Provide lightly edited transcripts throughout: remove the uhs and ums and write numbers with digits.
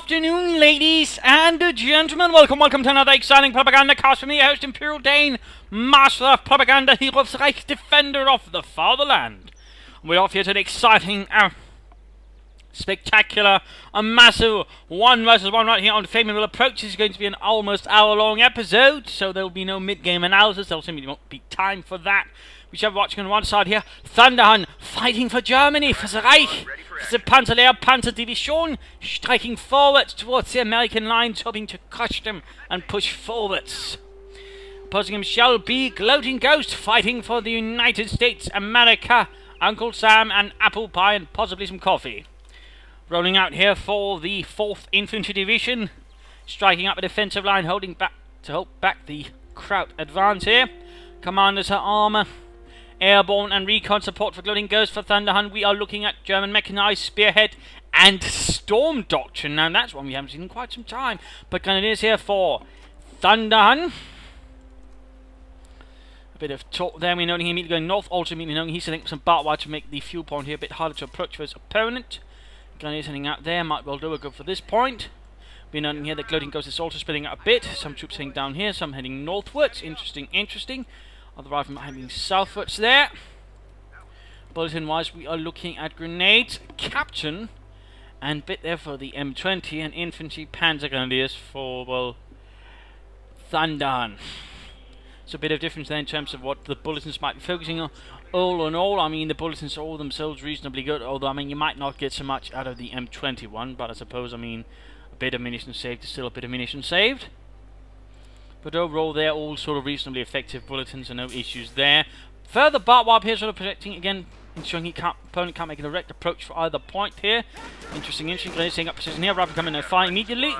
afternoon, ladies and gentlemen. Welcome to another exciting Propagandacast from me, your host Imperial Dane, Master of Propaganda, Hero of the Reich, Defender of the Fatherland. We're off here to an exciting, spectacular, massive 1 versus 1 right here on Favorable Approach. This is going to be an almost hour-long episode, so there will be no mid-game analysis. There simply won't be time for that. We shall be watching on one side here, Thunderhun fighting for Germany, for the Reich, for the Panzer striking forwards towards the American lines, hoping to crush them and push forwards. Opposing him shall be GloatingGhost, fighting for the United States, America, Uncle Sam and apple pie and possibly some coffee. Rolling out here for the 4th Infantry Division, striking up a defensive line, holding back to hold back the Kraut advance here. Commanders are armor, airborne and recon support for GloatingGhost. For Thunderhun, we are looking at German mechanized spearhead and storm doctrine. Now that's one we haven't seen in quite some time. But Grenadiers here for Thunderhun. A bit of talk there. We're noting him immediately going north. Also immediately noting he's setting up some barbed wire to make the fuel point here a bit harder to approach for his opponent. Grenadiers heading out there. Might well do a good for this point. We're noting here that GloatingGhost is also splitting out a bit. Some troops heading down here. Some heading northwards. Interesting. Other riflemen heading southwards there. Bulletin wise, we are looking at grenades, captain, and bit there for the M20 and infantry panzer grenadiers for, well, Thunderhun. So a bit of difference there in terms of what the bulletins might be focusing on. All in all, I mean, the bulletins are all themselves reasonably good, although, I mean, you might not get so much out of the M21, but I suppose, I mean, a bit of munition saved is still a bit of munition saved. But overall, they're all sort of reasonably effective bulletins, and no issues there. Further barbed wire here, sort of protecting again, ensuring opponent can't make a direct approach for either point here. Interesting. Grenades setting up position here. Rapid coming and fire immediately.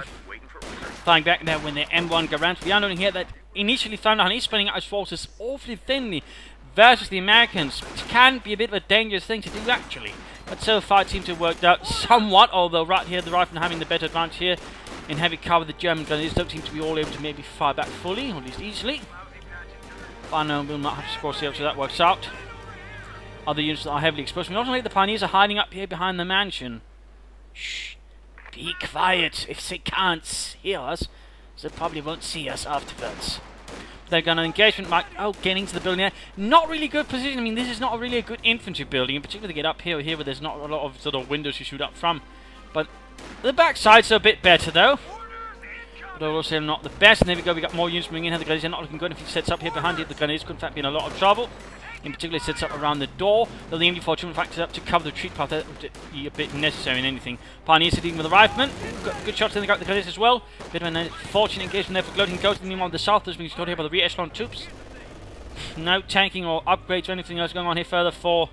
Firing back there when the M1 go round. We are noting here that initially Thunderhun is spreading out his forces awfully thinly versus the Americans, which can be a bit of a dangerous thing to do actually. But so far it seems to have worked out somewhat, although right here the riflemen having the better advantage here. In heavy cover, the German Grenadiers don't seem to be all able to maybe fire back fully, or at least easily. But no, we'll not have to score so that works out. Other units that are heavily exposed. We also know the Pioneers are hiding up here behind the mansion. Shh. Be quiet. If they can't hear us, they probably won't see us afterwards. They're going to engagement mark. Oh, getting to the building there. Not really good position. I mean, this is not really a good infantry building, in particular to get up here where there's not a lot of sort of windows you shoot up from. But the backside's a bit better though. But also not the best. And there we go, we got more units moving in here. The Grenadiers are not looking good. If he sets up here behind it, the Grenadiers could in fact be in a lot of trouble. In particular, he sets up around the door. Though the MD4 in fact is up to cover the retreat path. That would be a bit necessary in anything. Pioneers sitting with the riflemen. Got good shots in the Grenadiers as well. Bit of an unfortunate engagement there for GloatingGhost. Meanwhile, the south is being scored here by the re-echelon troops. No tanking or upgrades or anything else going on here further for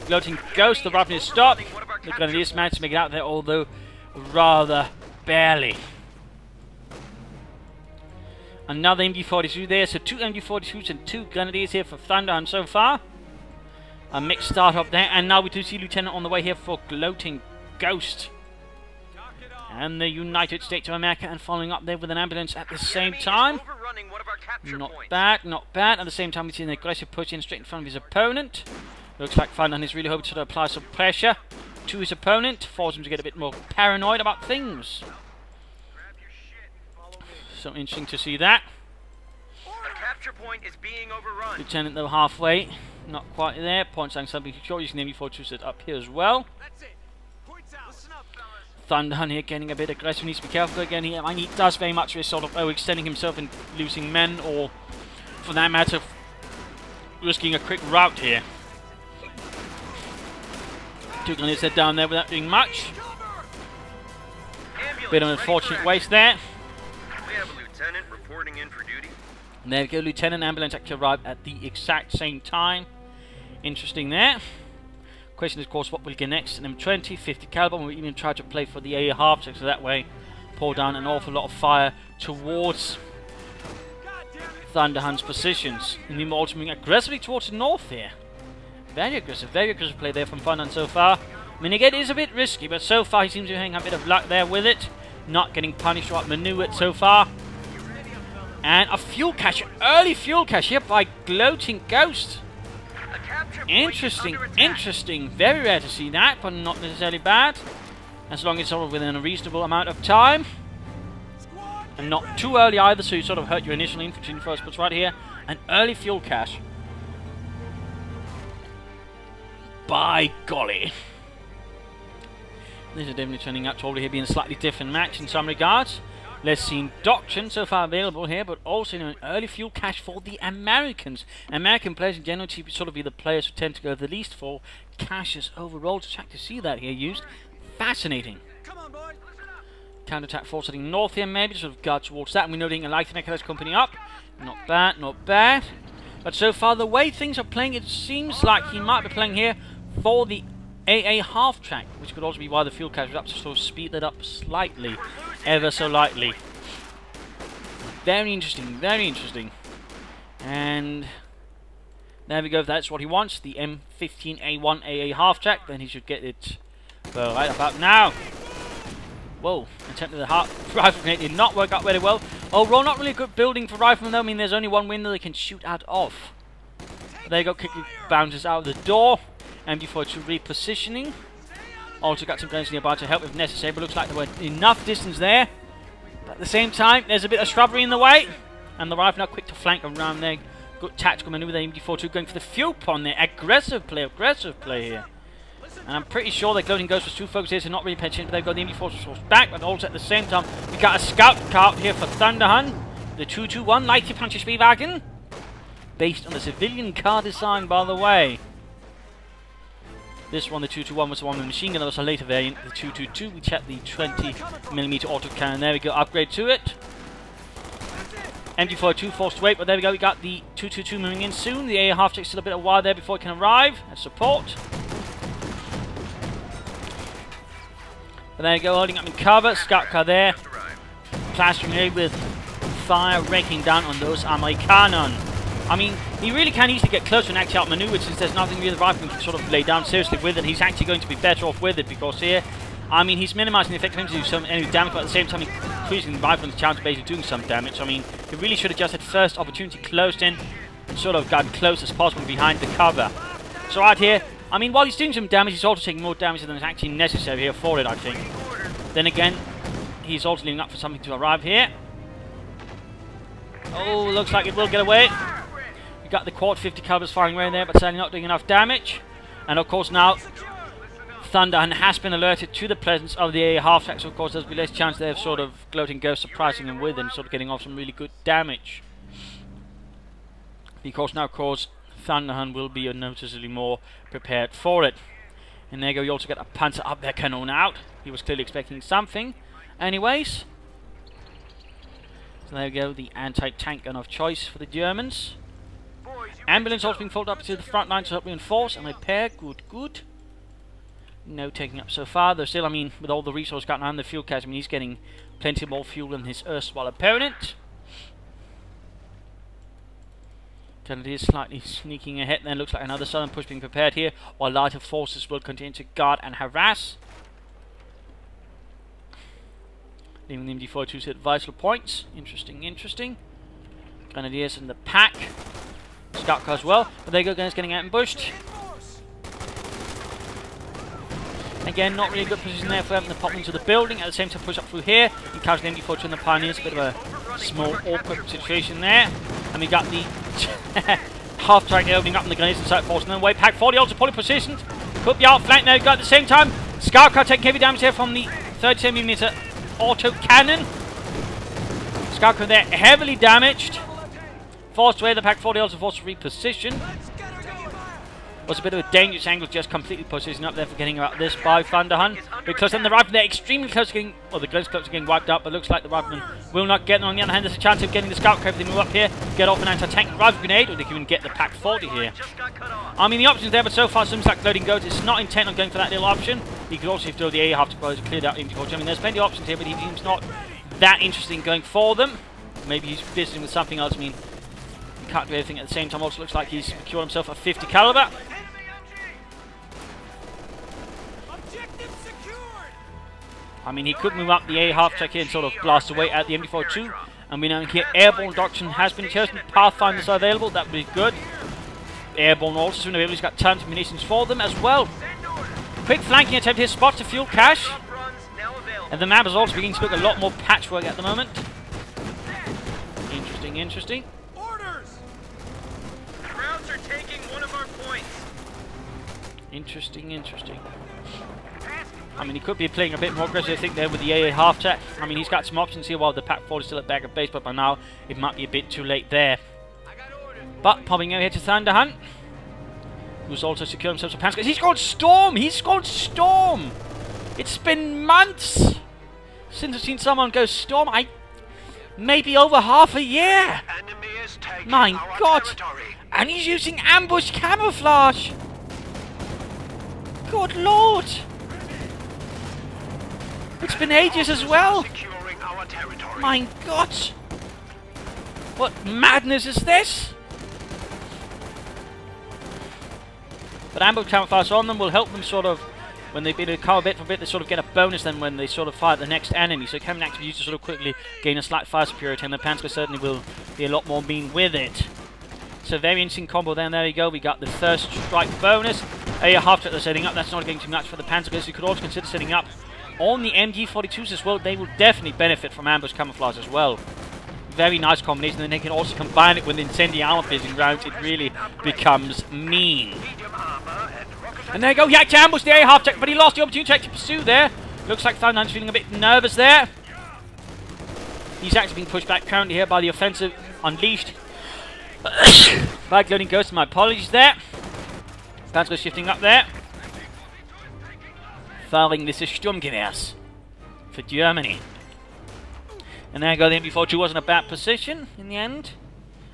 GloatingGhost. The riflemen is stopped. The Grenadiers managed to make it out there, although rather barely. Another MG42 there, so 2 MG42s and 2 Grenadiers here for Thunderhun so far. A mixed start up there, and now we do see Lieutenant on the way here for GloatingGhost. And the United States of America, and following up there with an ambulance at the same time. Not bad. At the same time, we see an aggressive push in straight in front of his opponent. Looks like Thunderhun is really hoping to apply some pressure to his opponent, force him to get a bit more paranoid about things. So interesting to see that. The capture point is being overrun. Lieutenant though halfway, not quite there. Point saying something short. Using the MD4 to set up here as well. That's it. Points out. Listen up, fellas. Thunderhun here getting a bit aggressive. Needs to be careful again here. I mean, he does very much risk sort of extending himself and losing men, or for that matter, risking a quick rout here. 2 Grenadiers head down there without doing much. Bit of an unfortunate waste there. We have a lieutenant reporting in for duty. And there we go, Lieutenant ambulance actually arrived at the exact same time. Interesting there. Question is, of course, what will get next? An M20, 50 caliber. We'll even try to play for the A half, so that way pour down an awful lot of fire towards Thunderhun's positions. And we're also moving aggressively towards the north here. Very aggressive play there from Thunderhun so far. I mean, again, it is a bit risky, but so far he seems to be having a bit of luck there with it. Not getting punished or outmaneuvered so far. And a fuel cache, early fuel cache here by GloatingGhost. Interesting. Very rare to see that, but not necessarily bad. as long as it's sort of within a reasonable amount of time. And not too early either, so you sort of hurt your initial infantry in first. But right here, an early fuel cache. By golly. This is definitely turning out to probably being a slightly different match in some regards. Let's see Doctrine so far available here, but also an early fuel cache for the Americans. American players in general sort of be the players who tend to go the least for caches overall. Just check to see that here used. Fascinating. Counter-attack force heading north here, maybe to sort of guard towards that. And we know the Lightning Company up. Not bad, not bad. But so far, the way things are playing, it seems like he might be playing here for the AA half-track, which could also be why the fuel cache was up to sort of speed that up slightly, ever so lightly. Very interesting, very interesting. And there we go, if that's what he wants, the M15A1 AA half-track, then he should get it right about now. Whoa, attempted the rifle grenade did not work out very well. Overall, not really a good building for riflemen though. I mean, there's only one window they can shoot out of. There you go, quickly bounces out of the door. MG42 repositioning. Also got some guns nearby to help if necessary, but looks like there were enough distance there. But at the same time, there's a bit of shrubbery in the way. And the rifle now quick to flank around there. Good tactical maneuver there, MG42 going for the fuel pond there. Aggressive play here. And I'm pretty sure that GloatingGhost was too focused here, so not really paying attention. But they've got the MG4 back, but also at the same time, we got a scout car up here for Thunderhun. The 221 Lighty Puncher Spielwagen. Based on the civilian car design, by the way. This one, the 221, was the one with the machine gun. That was a later variant, the 222. We checked the 20mm autocannon. There we go, upgrade to it. MG42 forced to wait, but there we go. We got the 222 moving in soon. The AA half takes still a bit of a while there before it can arrive as support. But there you go, holding up in cover. Scout car there. Plastering it with fire, raking down on those Amerikanen. I mean, he really can easily get closer and actually outmaneuvered since there's nothing really the rifleman can sort of lay down seriously with it. He's actually going to be better off with it because here, I mean, he's minimizing the effect of him to do some enemy damage, but at the same time, increasing the rifleman's chance of basically doing some damage. I mean, he really should have just had first opportunity closed in and sort of gotten close as possible behind the cover. So right here, I mean, while he's doing some damage, he's also taking more damage than is actually necessary here for it, I think. Then again, he's also leaving up for something to arrive here. Oh, looks like it will get away. You got the quad 50 calibers firing away there, but sadly not doing enough damage. And of course now, Thunderhun has been alerted to the presence of the AA half-track, so of course there's be less chance there of sort of GloatingGhost surprising him with and sort of getting off some really good damage. Because now, of course, Thunderhun will be noticeably more prepared for it. And there you go, you also get a Panzer Abwehrkanone out. He was clearly expecting something. Anyways. So there we go, the anti-tank gun of choice for the Germans. Ambulance also being folded up to the front line to help reinforce and repair. Good, good. No taking up so far, though still, I mean, with all the resources gotten on the fuel cache, I mean, he's getting plenty more fuel than his erstwhile opponent. Kennedy is slightly sneaking ahead, then looks like another southern push being prepared here, while lighter forces will continue to guard and harass. Leaving the MG42 at vital points. Interesting, interesting. Grenadiers in the pack. Scout car as well, but there you go, guys, getting ambushed. Again, not really a good position there for them to pop into the building. At the same time, push up through here. Encounters the MG42 and the Pioneers. A bit of a small, awkward situation there. And we got the half-track there opening up in the Grenadiers and Sight Force. And then way pack 40 also poorly positioned. Could be outflanked there. Got at the same time, Scout car taking heavy damage here from the 37mm auto cannon. Scout car there heavily damaged. Forced away, the Pack 40 also forced to reposition. Was a bit of a dangerous angle, just completely positioned up there for getting about this by Thunderhun. Because then the rifleman there extremely close to getting, well, the guns close to getting wiped out, but looks like the rifleman will not get them. On the other hand, there's a chance of getting the scout car if they move up here, get off an anti-tank rifle grenade, or they can even get the Pack 40 here. I mean, the options there, but so far, seems like GloatingGhost is not intent on going for that little option. He could also throw the A half to close, cleared out MG42. I mean, there's plenty of options here, but he seems not that interested in going for them. Maybe he's busy with something else. I mean, can't do everything at the same time. Also looks like he's secured himself a 50 caliber. I mean, he could move up the A half track here and sort of blast away at the MG42. And we know here airborne doctrine has been chosen. Pathfinders are available. That would be good. Airborne also soon available. He's got tons of munitions for them as well. Quick flanking attempt here. Spots the fuel cache. And the map is also beginning to look a lot more patchwork at the moment. Interesting, interesting. Orders! The Krauts are taking one of our points. Interesting, interesting. I mean, he could be playing a bit more aggressive, I think, there with the AA half-tech. I mean, he's got some options here while the Pack 4 is still at back of base, but by now, it might be a bit too late there. But, popping over here to Thunderhun, who's also secured himself some pants. He's gone Storm! He's gone Storm! It's been months since I've seen someone go Storm. Maybe over half a year! My God! And he's using ambush camouflage! Good Lord! It's been ages as well! My God! What madness is this? But ambush camouflage on them will help them sort of, when they've been in cover bit for bit, they sort of get a bonus then when they sort of fire the next enemy. So it can actually be used to sort of quickly gain a slight fire superiority, and the Panzer certainly will be a lot more mean with it. So very interesting combo then, there you go. We got the first strike bonus. A half-track they're setting up, that's not getting too much for the Panzer. You could also consider setting up on the MG42s as well. They will definitely benefit from ambush camouflage as well. Very nice combination, and they can also combine it with incendiary armor-piercing rounds. It really becomes mean. And there you go, he had to ambush the A half-tech, but he lost the opportunity to pursue there. Looks like Thunderhun's feeling a bit nervous there. He's actually being pushed back currently here by the offensive unleashed by GloatingGhost. My apologies there. Panzer shifting up there. Firing this is Sturmgewehrs for Germany. And there you go, the MB42 wasn't a bad position in the end.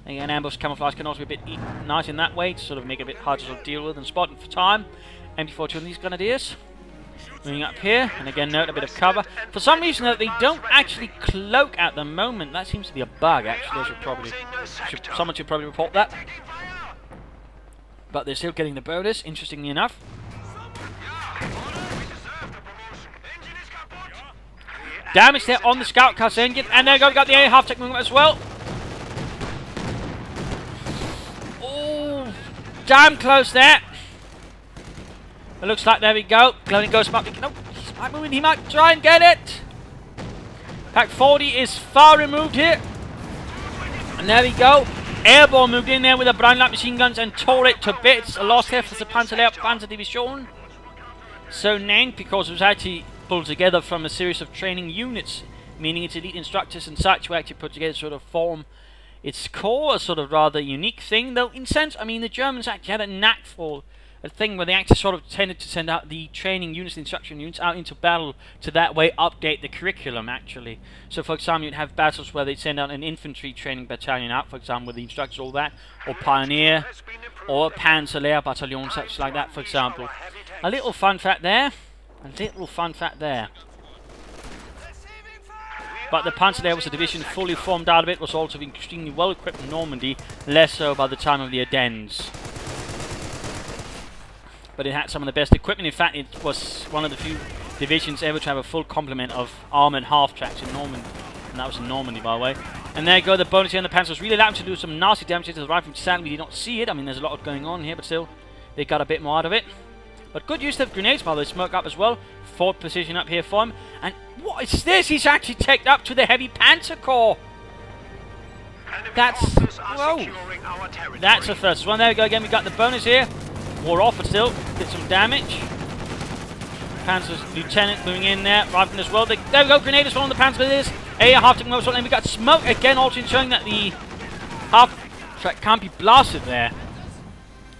Again, ambush camouflage can also be a bit nice in that way to sort of make it a bit hard to sort of deal with and spot for time. MB42 and these grenadiers. Moving up here, and again note a bit of cover. For some reason they don't actually cloak at the moment. That seems to be a bug actually. Someone should probably report that. But they're still getting the bonus, interestingly enough. Damage there on the scout cast engine, and there we got the A half-tech movement as well. Oh, damn close there. It looks like there we go. GloatingGhost might be. No, he's might move in. He might try and get it. Pack 40 is far removed here, and there we go. Airborne moved in there with the brown light machine guns and tore it to bits. A lost here for the Panzer Division. So named because it was actually pulled together from a series of training units, meaning its elite instructors and such who actually put together sort of form its core, a sort of rather unique thing. Though in sense, I mean, the Germans actually had a knack for a thing where they actually sort of tended to send out the training units, the instruction units out into battle to that way update the curriculum actually. So for example, you'd have battles where they'd send out an infantry training battalion out, for example, with the instructors, all that, or pioneer, or a Panzer battalion, such like that, for example. A little fun fact there. A little fun fact there. But the Panzer was a division fully formed out of it, was also extremely well equipped in Normandy, less so by the time of the Ardennes. But it had some of the best equipment. In fact, it was one of the few divisions ever to have a full complement of armoured half-tracks in Normandy. And that was in Normandy, by the way. And there you go, the bonus here on the Panzers really allowed them to do some nasty damage to the rifle. Sadly, we did not see it. I mean, there's a lot going on here, but still, they got a bit more out of it. But good use of grenades, by the way, smoke up as well. Forward position up here for him. And what is this? He's actually taken up to the heavy Panzer Corps. That's, whoa. That's a first one. There we go again, we got the bonus here. Wore off, but still, did some damage. Panzer's lieutenant moving in there, rifling as well. There we go, grenadiers on the Panzer with this. A half-track motor, and we got smoke again, also showing that the half-track can't be blasted there.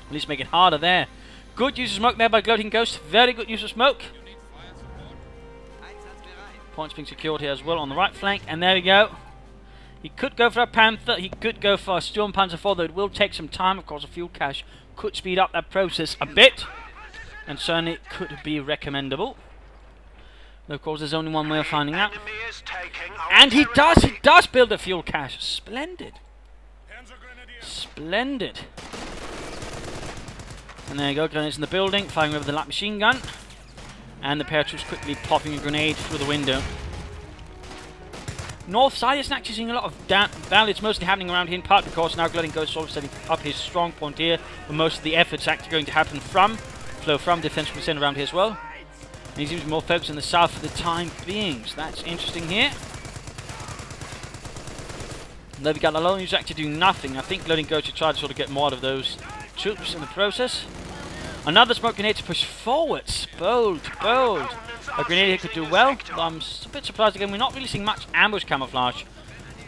At least make it harder there. Good use of smoke there by GloatingGhost. Very good use of smoke. Points being secured here as well on the right flank, and there we go. He could go for a Panther, he could go for a Sturm Panzer 4, though it will take some time. Of course, a fuel cache could speed up that process a bit, and certainly could be recommendable. Though, of course, there's only one way of finding out. And he does build a fuel cache. Splendid. Splendid. And there you go, grenades in the building, firing over the light machine gun. And the paratroops quickly popping a grenade through the window. North side isn't actually seeing a lot of battle. It's mostly happening around here in part because now GloatingGhost sort of setting up his strong point here, but most of the efforts actually going to happen flow from defense percent around here as well. And he seems to be more focused on the south for the time being. So that's interesting here. And then we got Alone who's actually doing nothing. I think GloatingGhost should try to sort of get more out of those troops in the process. Another smoke grenade to push forwards. Bold, bold. A grenade here could do well. I'm a bit surprised again. We're not really seeing much ambush camouflage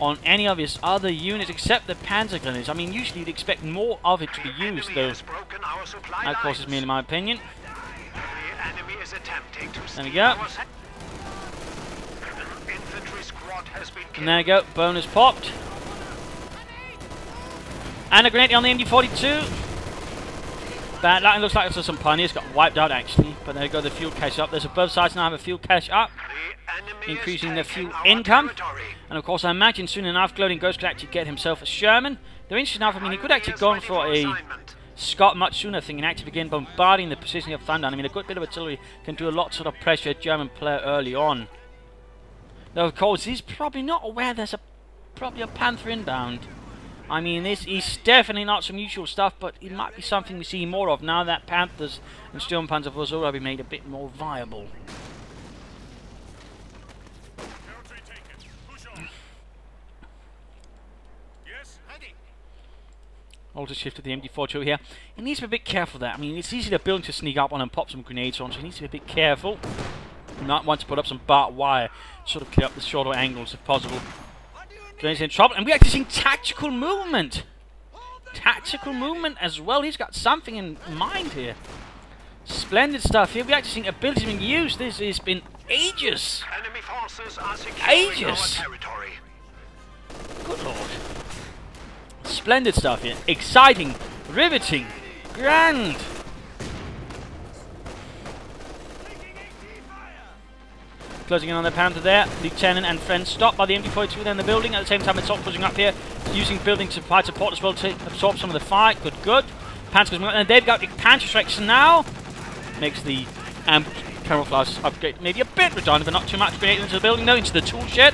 on any of his other units except the panzer grenades. I mean, usually you'd expect more of it to be used, though. That, of course, is merely my opinion. There we go. And there we go. Bonus popped. And a grenade on the MD-42. Bad luck. It looks like some pioneers got wiped out, actually. But there you go, the fuel cache up. There's both sides now have a fuel cache up, increasing the fuel income. And of course, I imagine soon enough, GloatingGhost could actually get himself a Sherman. They're interesting enough. I mean, he could actually go on for a Scott much sooner, thinking actually begin bombarding the position of Thunderhun. I mean, a good bit of artillery can do a lot to sort of pressure a German player early on. Though, of course, he's probably not aware there's probably a Panther inbound. I mean, this is definitely not some usual stuff, but it might be something we see more of now that Panthers and Sturmpanzer have already made a bit more viable. Also shifted the MD-42 here. He needs to be a bit careful there. I mean, it's easy to build to sneak up on and pop some grenades on, so he needs to be a bit careful. You might want to put up some barbed wire to sort of clear up the shorter angles if possible. Grenades in trouble, and we're actually seeing tactical movement. Tactical movement as well. He's got something in mind here. Splendid stuff here. We're actually seeing abilities being used. This has been ages. Ages. Good lord. Splendid stuff here. Exciting, riveting, grand. Closing in on the Panther there. Lieutenant and friends stopped by the MD-42 there in the building. At the same time, it's all pushing up here, using building to provide support as well to absorb some of the fire. Good, good. Panther goes, and they've got the Panther strikes now. Makes the camouflage upgrade maybe a bit redundant, but not too much. Grenade into the building, no, into the tool shed.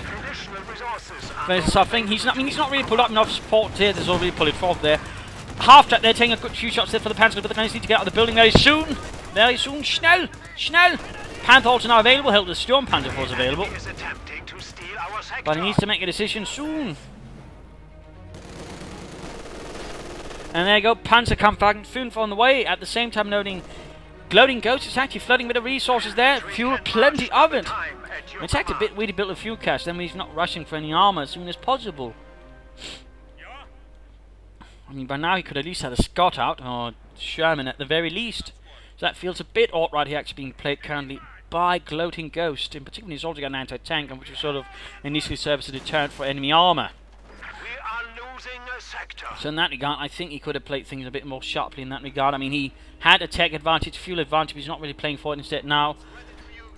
There's something. He's not really pulled up enough support here. There's already pulled it forward there. Half track there, taking a good few shots there for the Panther, but the guys need to get out of the building very soon. Very soon. Schnell! Schnell! Panther also now available. Held the Storm Panther was available. But he needs to make a decision soon. And there you go. Panzer Kampfwagen 5 on the way. At the same time noting GloatingGhost is actually flooding with the resources there. Fuel, plenty of it. It's actually a bit weird to build a fuel cache. Then he's not rushing for any armor as soon as possible. I mean, by now he could at least have a Scott out, or Sherman at the very least. So that feels a bit odd right here, actually being played currently by GloatingGhost. In particular, he's also got an anti-tank, which will sort of initially serve as a deterrent for enemy armor. So in that regard, I think he could have played things a bit more sharply in that regard. I mean, he had a tech advantage, fuel advantage, but he's not really playing for it instead now.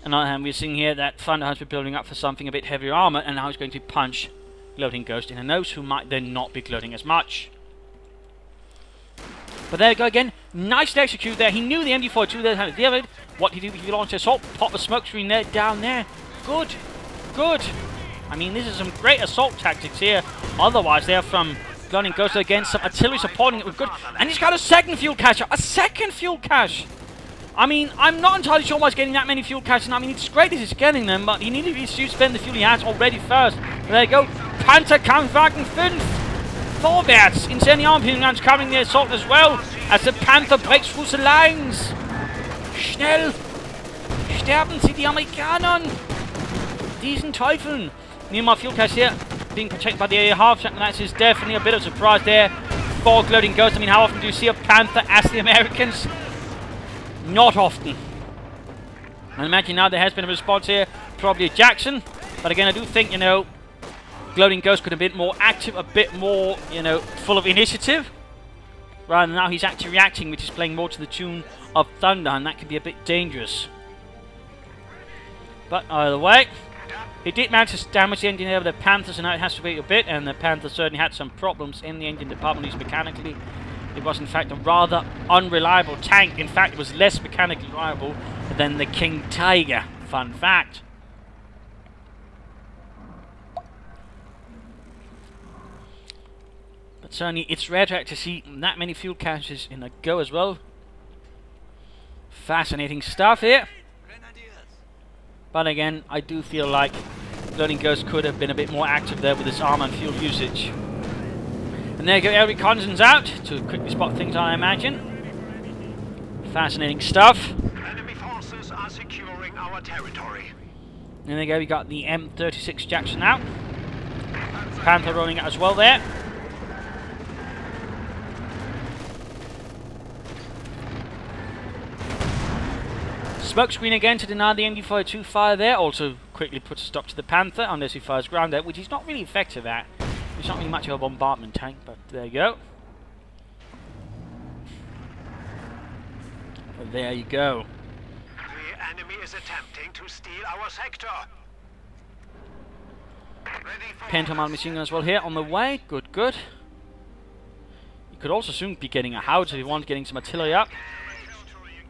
And we're seeing here that Thunderhun's been building up for something a bit heavier armor, and now he's going to punch GloatingGhost in the nose, who might then not be gloating as much. But there you go again. Nicely executed there. He knew the MD-42 there had it. What did he do? He launched assault, pop a smoke screen there, down there. Good. Good. I mean, this is some great assault tactics here. Otherwise, they're from GloatingGhost again. Some artillery supporting it with good. And he's got a second fuel cache. A second fuel cache. I mean, I'm not entirely sure why he's getting that many fuel caches. I mean, it's great that he's getting them, but he needed to spend the fuel he has already first. But there you go. Panzer Kampfwagen 5. Vorwärts! Incendiarmguns coming the assault as well, as the Panther breaks through the lines. Schnell! Sterben Sie die Amerikaner! Diesen Teufeln! Meanwhile, fuel cache here, being protected by the half-track, that is definitely a bit of a surprise there for GloatingGhost. I mean, how often do you see a Panther as the Americans? Not often. I imagine now there has been a response here, probably a Jackson, but again, I do think, you know, GloatingGhost could have been more active, a bit more, you know, full of initiative. Rather than now he's actually reacting, which is playing more to the tune of Thunder, and that could be a bit dangerous. But either way, he did manage to damage the engine there with the Panthers, and now it has to wait a bit, and the Panther certainly had some problems in the engine department, at least mechanically. It was in fact a rather unreliable tank. In fact, it was less mechanically reliable than the King Tiger. Fun fact. But certainly, it's rare to see that many fuel caches in a go as well. Fascinating stuff here. But again, I do feel like GloatingGhost could have been a bit more active there with his armor and fuel usage. And there you go, air reconnaissance out to quickly spot things, I imagine. Fascinating stuff. Enemy forces are securing our territory. And there you go, we got the M36 Jackson out. Panther rolling out as well there. Smokescreen again to deny the MD-42 fire there. Also quickly puts a stop to the Panther unless he fires ground air, which he's not really effective at. He's not really much of a bombardment tank, but there you go. But there you go. The enemy is attempting to steal our sector. Pentamal machine gun as well here on the way. Good, good. You could also soon be getting a howitzer if you want, getting some artillery up.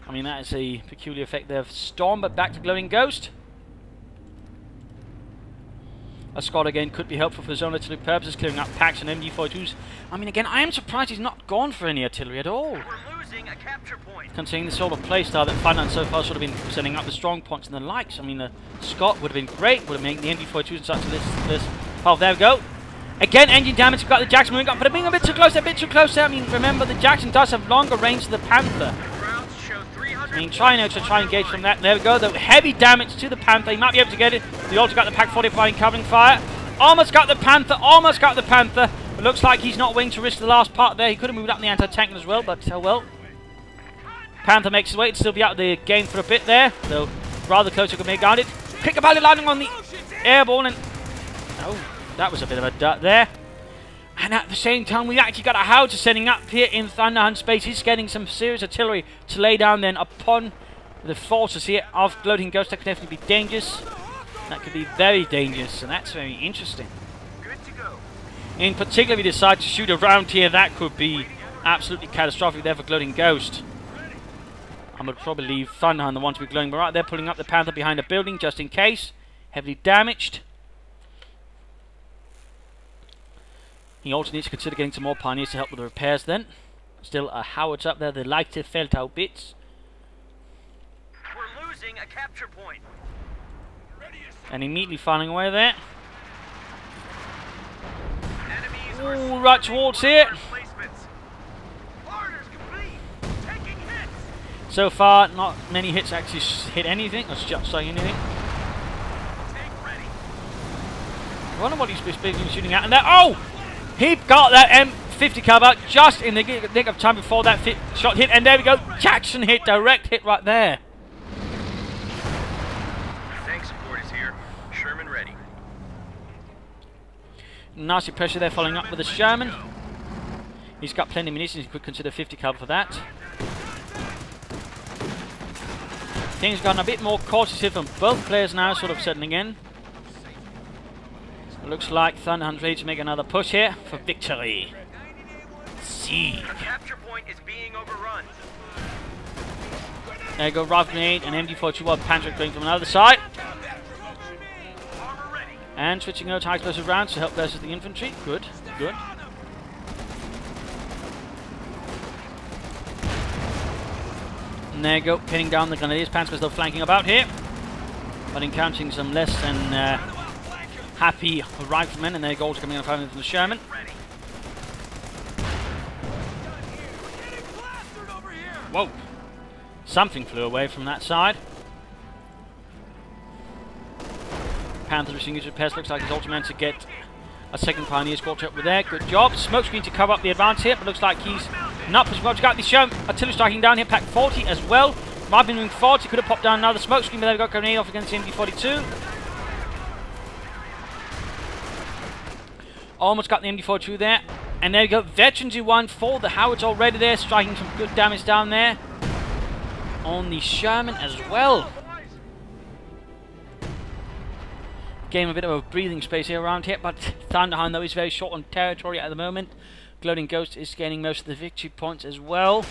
I mean, that is a peculiar effect there of Storm, but back to GloatingGhost. A squad again could be helpful for zone artillery purposes, clearing up packs and MD-42s. I mean, again, I am surprised he's not gone for any artillery at all. We're losing a capture point. Considering the sort of playstyle that Thunderhun so far sort of been setting up the strong points and the likes. I mean, the Scott would have been great, would have made the MD-42s and such this. Oh, there we go. Again, engine damage. We've got the Jackson moving up, but being a bit too close. A bit too close there. I mean, remember, the Jackson does have longer range than the Panther. I mean, try to try and engage from that. There we go. The heavy damage to the Panther. He might be able to get it. He also got the Pack 45 covering fire. Almost got the Panther. Almost got the Panther. It looks like he's not willing to risk the last part there. He could have moved up in the anti-tank as well, but oh well. Panther makes his way to still be out of the game for a bit there. So rather close to be guarded. Quick about it, landing on the airborne, and oh, that was a bit of a dart there. And at the same time, we actually got a howitzer setting up here in Thunderhun space. He's getting some serious artillery to lay down then upon the forces here of GloatingGhost. That could definitely be dangerous. That could be very dangerous, and that's very interesting. Good to go. In particular, if we decide to shoot around here, that could be absolutely catastrophic there for GloatingGhost. I'm going to probably leave Thunderhun the one to be glowing, but right there, pulling up the Panther behind a building just in case. Heavily damaged. He also needs to consider getting some more pioneers to help with the repairs then. Still a howitzer up there, the lighter Feldhau bits. We're losing a capture point. And immediately firing away there. Enemies Ooh, right towards here. Orders complete. Taking hits. So far, not many hits actually hit anything, or just like anything. Take ready. I wonder what he's basically shooting at. And there, oh! He got that M50 caliber just in the nick of time before that shot hit, and there we go. Jackson hit, direct hit right there. Tank support is here. Sherman ready. Nasty pressure there, following up with the Sherman. He's got plenty of munitions. He could consider 50 caliber for that. Things gotten a bit more cautious here from both players now, sort of settling in. Looks like Thunderhun's ready to make another push here for victory. See. The capture point is being overrun. There you go, Rifle Grenade and MD-42 Panther going from another side. Armor ready. And switching over to high explosive rounds to help versus the infantry. Good, good. And there you go, pinning down the Grenadiers. Panzers still flanking about here, but encountering some less than happy riflemen, and their goals coming out from the Sherman. Whoa! Something flew away from that side. Panther receiving his repairs. Looks like he's also meant to get a second Pioneer squad up with there. Good job. Smokescreen to cover up the advance here, but looks like he's not as well. He's got the Sherman artillery striking down here. Pack 40 as well. Might have been moving forward. He could have popped down another Smokescreen, but they've got grenade off against the MD-42. Almost got the MD-42 there. And there you go, Veterans who won for the howitzer already there, striking some good damage down there. On the Sherman as well. Gave him a bit of a breathing space here around here, but Thunderhun though is very short on territory at the moment. GloatingGhost is gaining most of the victory points as well.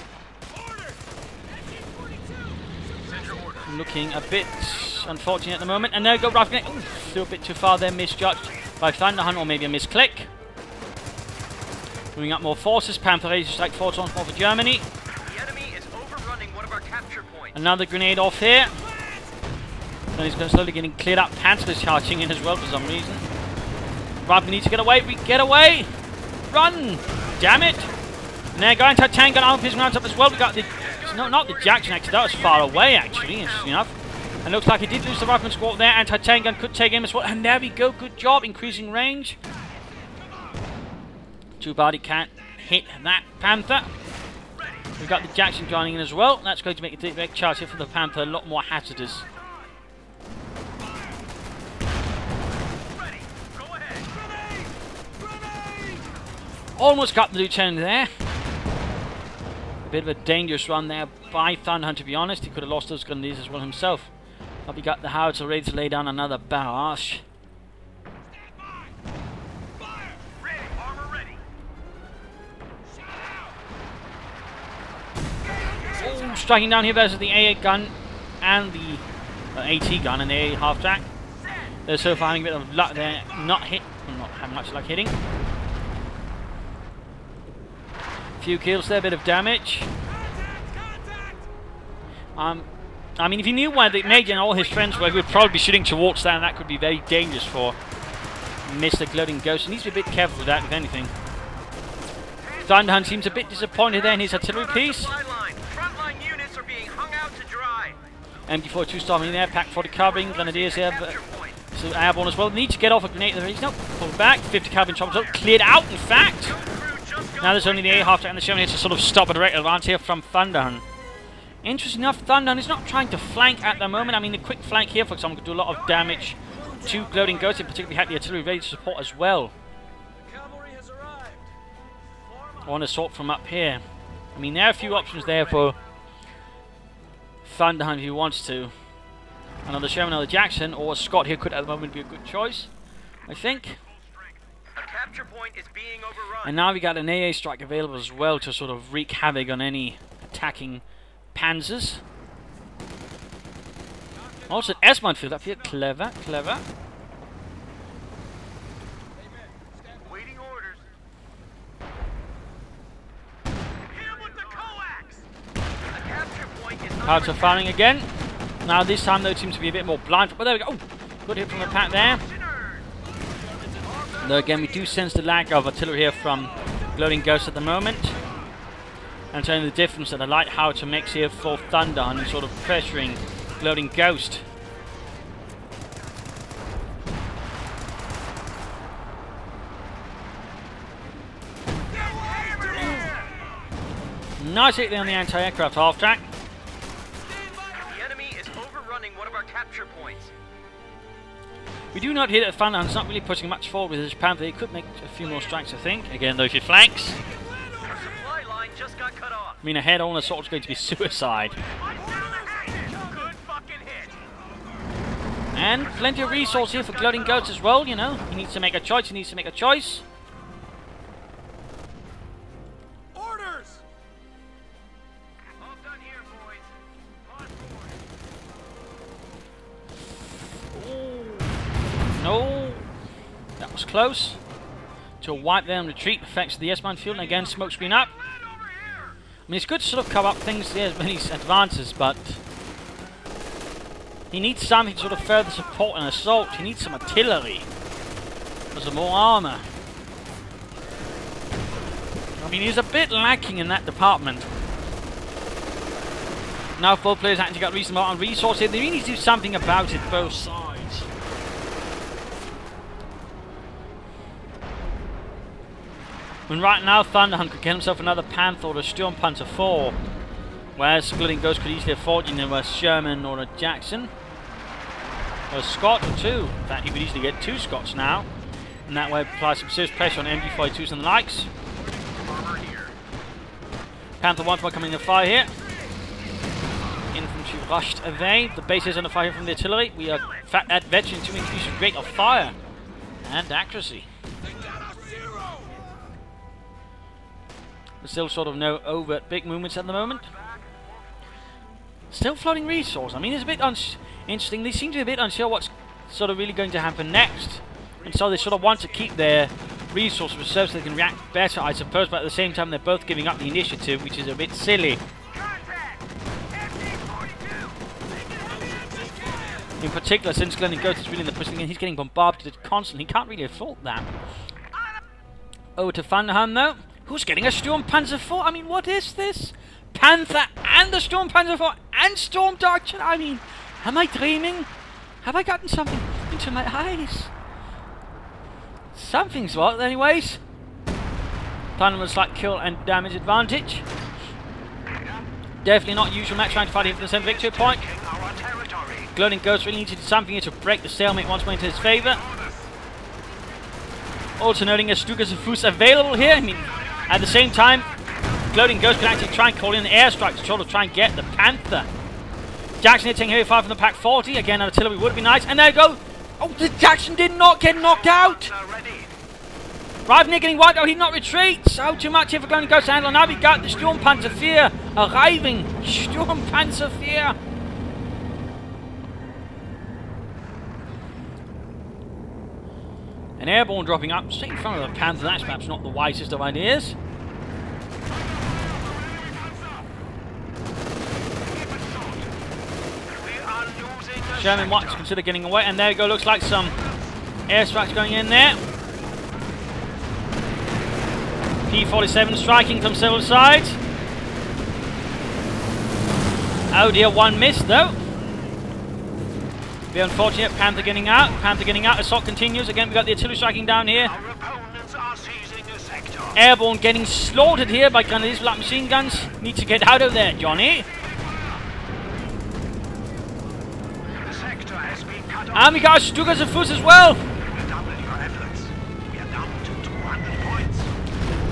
Looking a bit unfortunate at the moment. And there you go, Rifle Grenade. Still a bit too far there, misjudged by Thunderhun, or maybe a misclick. Moving up more forces, Panther ready to strike force once more for Germany. The enemy is overrunning one of our capture points. Another grenade off here. And he's slowly getting cleared up. Panther's charging in as well for some reason. Right, we need to get away. We get away! Run! Damn it! And they're going to tank and arm piercing rounds up as well. We got the... No, not the Jackson, actually. That was far away, actually, interesting enough. And looks like he did lose the rifleman squad there. Anti-tank gun could take him as well. And there we go. Good job. Increasing range. Too bad he can't hit that Panther. We've got the Jackson joining in as well. That's going to make a direct charge here for the Panther a lot more hazardous. Almost got the Lieutenant there. A bit of a dangerous run there by Thunderhun, to be honest. He could have lost those grenadiers as well himself. But we got the howitzer ready to lay down another barrage. Oh, striking down here versus the A8 gun and the AT gun and the A8 half-track. They're so far having a bit of luck there. Not having much luck hitting. Few kills there, a bit of damage. I mean, if he knew where the Major and all his friends were, he would probably be shooting towards that, and that could be very dangerous for Mr. GloatingGhost. He needs to be a bit careful with that, if anything. Thunderhun seems a bit disappointed there in his artillery piece. MG42 storming there, Pack 40 carbine, Grenadiers here, so airborne as well. Need to get off a grenade there. He's not pulled back. 50 carbine choppers up, cleared out, in fact. Now there's only the A half-track and the Sherman here to sort of stop a direct advance here from Thunderhun. Interesting enough, Thunderhun is not trying to flank at the moment. I mean, the quick flank here, for example, could do a lot of damage to GloatingGhost. In particular, we had the artillery ready to support as well. On assault from up here. I mean, there are a few options there for Thunderhun if he wants to. Another Sherman, another Jackson, or Scott here could at the moment be a good choice, I think. A capture point is being overrun. And now we got an AA strike available as well to sort of wreak havoc on any attacking panzers. Also, S-mine field up here. Clever, clever. Waiting orders. Hit him with the coax. A capture point is Cards are firing again. Now this time though it seems to be a bit more blind. But there we go. Oh, good hit from the pack there. Though again we do sense the lack of artillery here from GloatingGhost at the moment. And showing the difference that the light howitzer makes here for Thunderhun and sort of pressuring GloatingGhost. Nice hit there on the anti-aircraft half-track. The enemy is overrunning one of our capture points. We do not hit at Thunderhun's not really pushing much forward with his Panther. He could make a few more strikes, I think. Again, though, if he flanks. Our supply line just got cut off. I mean, a head-on assault is going to be suicide. Good fucking hit. And plenty of resource here for GloatingGhost as well, you know. He needs to make a choice, he needs to make a choice. Orders! All done here, boys. On board. No. That was close. To wipe them, retreat affects the S-mine field, and again, smoke screen up. I mean, it's good to sort of cover up things there when he advances, but he needs something to sort of further support an assault. He needs some artillery. For some more armor. I mean, he's a bit lacking in that department. Now, both players actually got reasonable amount of resources. They really need to do something about it, both sides. When right now Thunderhun could get himself another Panther or a Sturmpanzer 4, whereas GloatingGhost could easily afford, you know, a Sherman or a Jackson, or a Scott or two. In fact, he could easily get 2 Scots now, and that way apply some serious pressure on MG42s and the likes. Panther 1 coming in the fire here. Infantry rushed away. The base is under fire from the artillery. We are at veteran to increase the rate of fire and accuracy. There's still sort of no overt big movements at the moment. Still flooding resource. I mean, it's a bit interesting. They seem to be a bit unsure what's sort of really going to happen next. And so they sort of want to keep their resource reserves so they can react better, I suppose. But at the same time, they're both giving up the initiative, which is a bit silly. In particular, since GloatingGhost is really in the pushing in, he's getting bombarded constantly. He can't really afford that. Over to Thunderhun though, who's getting a Sturm Panzer IV. I mean, what is this? Panther and the Sturm Panzer IV and Storm Dark. I mean, am I dreaming? Have I gotten something into my eyes? Something's what, anyways. Thunderhun with slight kill and damage advantage. Definitely not usual match trying to fight here for the same victory point. GloatingGhost really needs to do something here to break the stalemate once more into his favour. Also noting a Stukas Fuß available here. I mean, at the same time, GloatingGhost can actually try and call in an airstrike to try and get the Panther. Jackson hitting heavy fire from the Pack 40. Again, artillery would be nice. And there you go. Oh, the Jackson did not get knocked out. Ravnir getting wiped out. He not retreats. Oh, too much here for GloatingGhost to handle. Now we got the Sturm Panzer IV arriving. Sturm Panzer IV. An airborne dropping up straight in front of the Panther. That's perhaps not the wisest of ideas. Sherman Watts consider getting away, and there you go. Looks like some airstrikes going in there. P-47 striking from several sides. Oh dear, one missed though. Be unfortunate. Panther getting out. Panther getting out. Assault continues. Again, we got the artillery striking down here. Airborne getting slaughtered here by Grenadiers with light machine guns. Need to get out of there, Johnny. And we got Stukas and Fuß as well.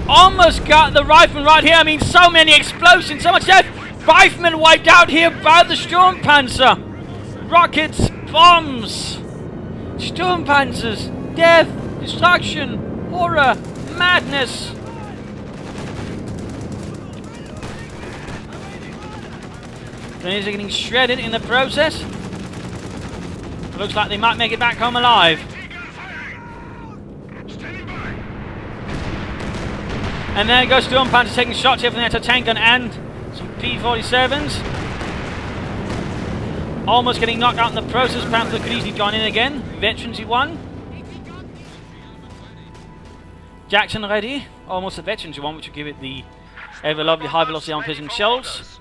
Almost got the rifleman right here. I mean, so many explosions, so much death. Rifleman wiped out here by the Sturm Panzer. Rockets, bombs, Sturm Panzers, death, destruction, horror, madness. Grenadiers are getting shredded in the process. Looks like they might make it back home alive. And there goes Sturm Panzer taking shots here from the anti-tank gun and some P-47s. Almost getting knocked out in the process. Panther could easily join in again. Veterans he won. Jackson ready. Almost a veterans he won, which will give it the ever lovely high velocity arm piercing shells.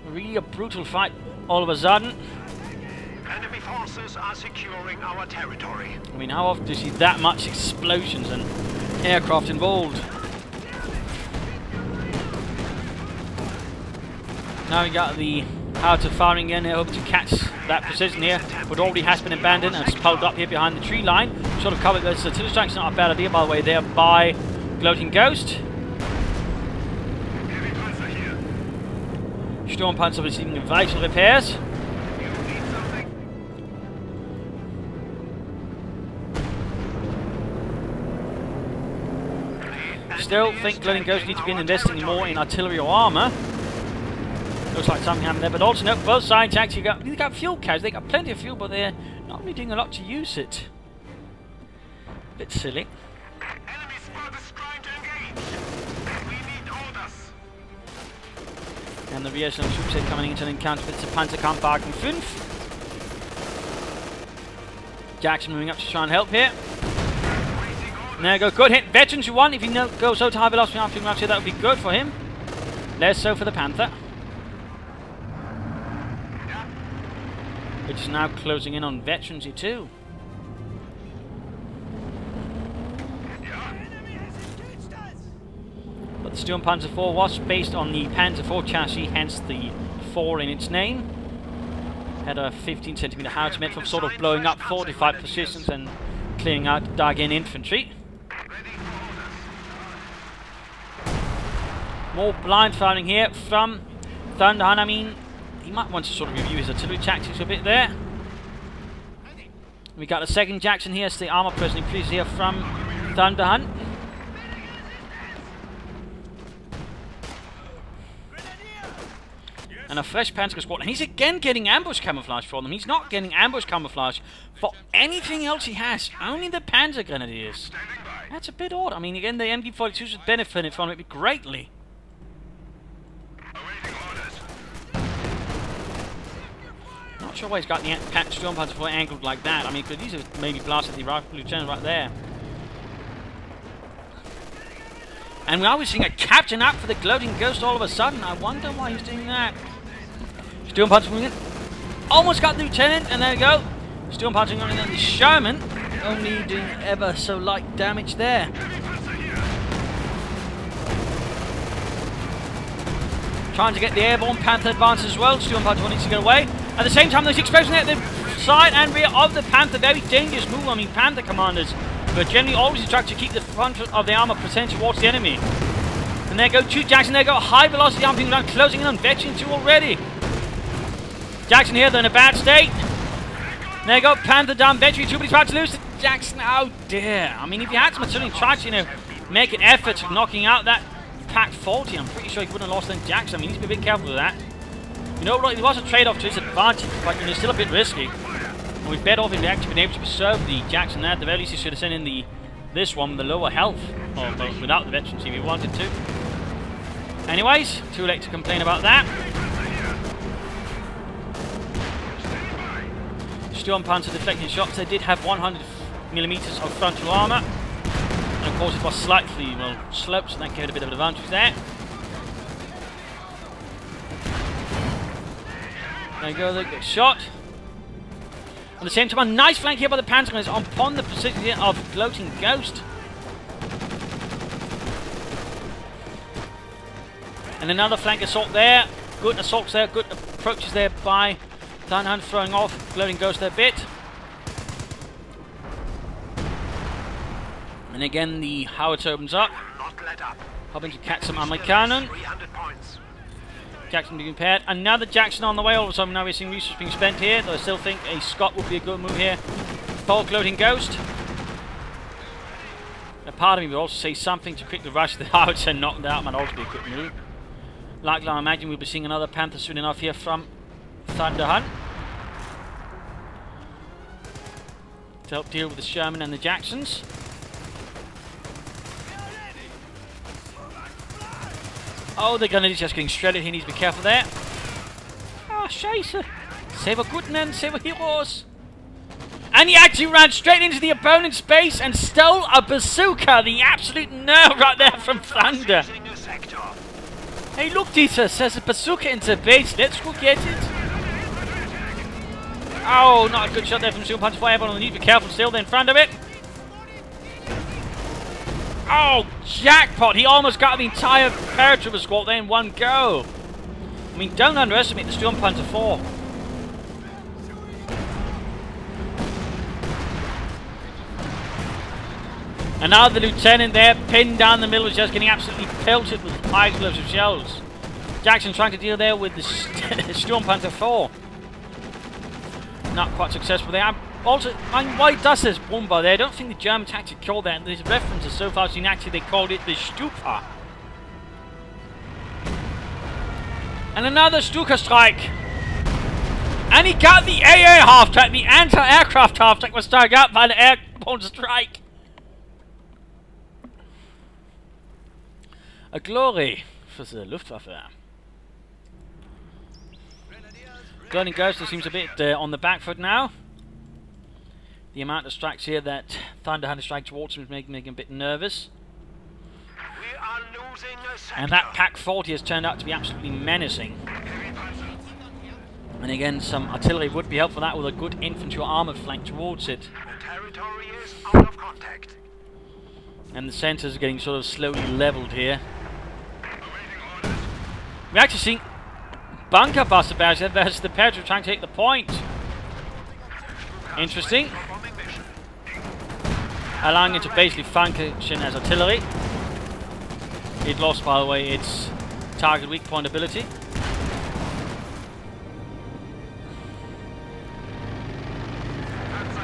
Really a brutal fight all of a sudden. Enemy forces are securing our territory. I mean, how often do you see that much explosions and aircraft involved? Now we got the outer firing in here, hoping to catch that precision here, but already has been abandoned and it's pulled up here behind the tree line. Sort of covered those artillery strikes, not a bad idea by the way there by GloatingGhost. Sturm Panzer receiving vital repairs. Still think GloatingGhost needs to be investing more in artillery or armour. Looks like something happened there, but also note both sides actually got fuel carriers. They got plenty of fuel, but they're not really doing a lot to use it. Bit silly. Enemy squad is trying to engage. We need orders. And the rear troops are coming into an encounter with the Panzerkampfwagen 5. Jackson moving up to try and help here. And there you go, good hit. Veterans you won. If he goes so to high velocity after him, that would be good for him. Less so for the Panther, which is now closing in on veterans too. But the Sturm Panzer IV was based on the Panzer IV chassis, hence the 4 in its name. Had a 15cm howitzer meant for sort of blowing up fortified positions and clearing out dug-in infantry. More blind firing here from Thunderhun. I mean, he might want to sort of review his artillery tactics a bit there. We got a second Jackson here, it's the armor person increase here from Thunderhun. And a fresh Panzer squad, and he's again getting ambush camouflage for them. He's not getting ambush camouflage for anything else he has, only the Panzer Grenadiers. That's a bit odd. I mean, again, the MD-42s would benefit from it greatly. Not not sure why he's got the Sturmpanzer 4 angled like that. I mean, could easily maybe blasted the rifle lieutenant right there. And we're always seeing a captain up for the Gloating Ghost all of a sudden. I wonder why he's doing that. Sturmpanzer moving in. Almost got the lieutenant, and there we go. Sturmpanzer going in, and the Sherman only doing ever so light damage there. Trying to get the airborne Panther advance as well. Sturmpanzer needs to get away. At the same time, there's explosion at the side and rear of the Panther. Very dangerous move. I mean, Panther commanders were generally always trying to keep the front of the armor presented towards the enemy. And there go two Jackson. There go high velocity arm being run, closing in on Veteran 2 already. Jackson here, they're in a bad state. There you go, Panther down, Veteran 2, but he's about to lose to Jackson. Oh dear. I mean, if you had some certainly tried to, you know, make an effort of knocking out that Pack 40, I'm pretty sure he wouldn't have lost then Jackson. I mean, he needs to be a bit careful with that. You know, it was a trade-off to his advantage, but it's still a bit risky. And we've bet off him actually been able to preserve the Jackson there. At the very least, he should have sent in this one with the lower health, or well, without the veterans if he wanted to. Anyways, too late to complain about that. Sturmpanzer deflecting shots. They did have 100mm of frontal armor. And of course it was slightly, well, sloped, so that gave it a bit of an advantage there. There you go, they get shot. At the same time, a nice flank here by the Panther gunners upon the position here of Gloating Ghost. And another flank assault there. Good assaults there, good approaches there by Thunderhun, throwing off Gloating Ghost there a bit. And again, the howitzer opens up. Hoping to catch some ammo cannon. Jackson being paired. Another Jackson on the way. All of a sudden, now we're seeing resources being spent here. Though I still think a Scott would be a good move here for Gloating Ghost. A part of me would also say something to quickly rush the howitzer and knock it out. Might also be a quick move. Likely, I imagine we'll be seeing another Panther soon enough here from Thunderhun to help deal with the Sherman and the Jacksons. Oh, the gunner is just getting shredded. He needs to be careful there. Ah, scheiße. Save a good man, save a heroes. And he actually ran straight into the opponent's base and stole a bazooka. The absolute nerve right there from Thunder. Hey, look, Dieter, says a bazooka into base. Let's go get it. Oh, not a good shot there from Sturmpanzer 4. Everyone needs to be careful still there in front of it. Oh, jackpot! He almost got the entire paratrooper squad there in one go. I mean, don't underestimate the Sturmpanzer 4. And now the lieutenant there, pinned down the middle, is just getting absolutely pelted with high explosive shells. Jackson trying to deal there with the Sturmpanzer 4. Not quite successful there. Also, why does this bomber there? I don't think the Germans actually called that. There's references so far seen actually they called it the Stuka. And another Stuka strike. And he got the AA half-track. The anti-aircraft half-track was taken out by the airborne strike. A glory for the Luftwaffe. Gloating Ghost seems a bit on the back foot now. The amount of strikes here that Thunderhun strike towards him is making him a bit nervous. And that Pack 40 has turned out to be absolutely menacing. And again, some artillery would be helpful for that with a good infantry armoured flank towards it. And the centres are getting sort of slowly levelled here. We're actually seeing bunker buster barrels here versus the paratrooper trying to take the point. Interesting. Allowing it to basically function as artillery. It lost, by the way, its target weak point ability.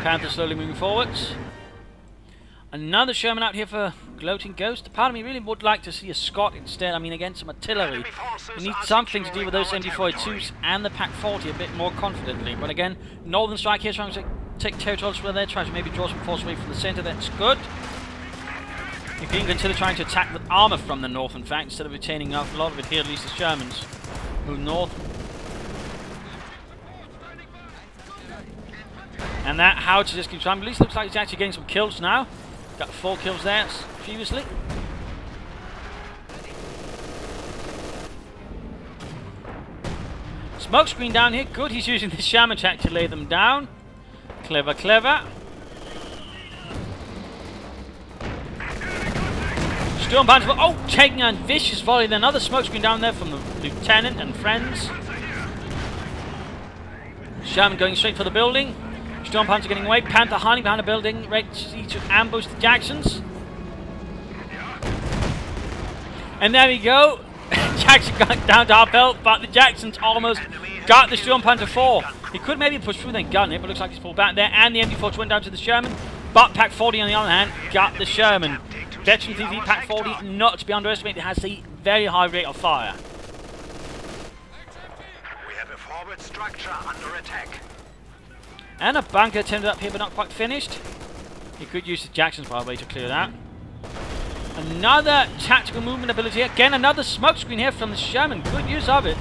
Panther slowly moving forwards. Another Sherman out here for Gloating Ghost. Part of me really would like to see a Scott instead. I mean, again, some artillery. We need something to deal with those MD-42s and the Pack 40 a bit more confidently. But again, Northern Strike here trying to take territories where they're trying to maybe draw some force away from the centre. That's good. You can consider trying to attack with armour from the north, in fact, instead of retaining a lot of it here, at least the Shermans. Move north. And that Howitzer just keeps trying. But at least looks like he's actually getting some kills now. Got 4 kills there previously. Smoke screen down here. Good, he's using the Shaman attack to lay them down. Clever, clever. Storm Panther, oh, taking a vicious volley. Then another smoke screen down there from the Lieutenant and friends. Shaman going straight for the building. Storm Panther getting away. Panther hiding behind a building, ready to ambush the Jacksons. And there we go. Jackson got down to our belt, but the Jacksons almost got the Storm Panther 4. He could maybe push through then gun it, but looks like he's pulled back there. And the MD-40 went down to the Sherman. But Pack 40 on the other hand got the Sherman. Veteran TV Pack 40 not to be underestimated. It has a very high rate of fire. We have a forward structure under attack. And a bunker turned up here but not quite finished. He could use the Jacksons by the way to clear that. Another tactical movement ability. Again, another smoke screen here from the Sherman. Good use of it.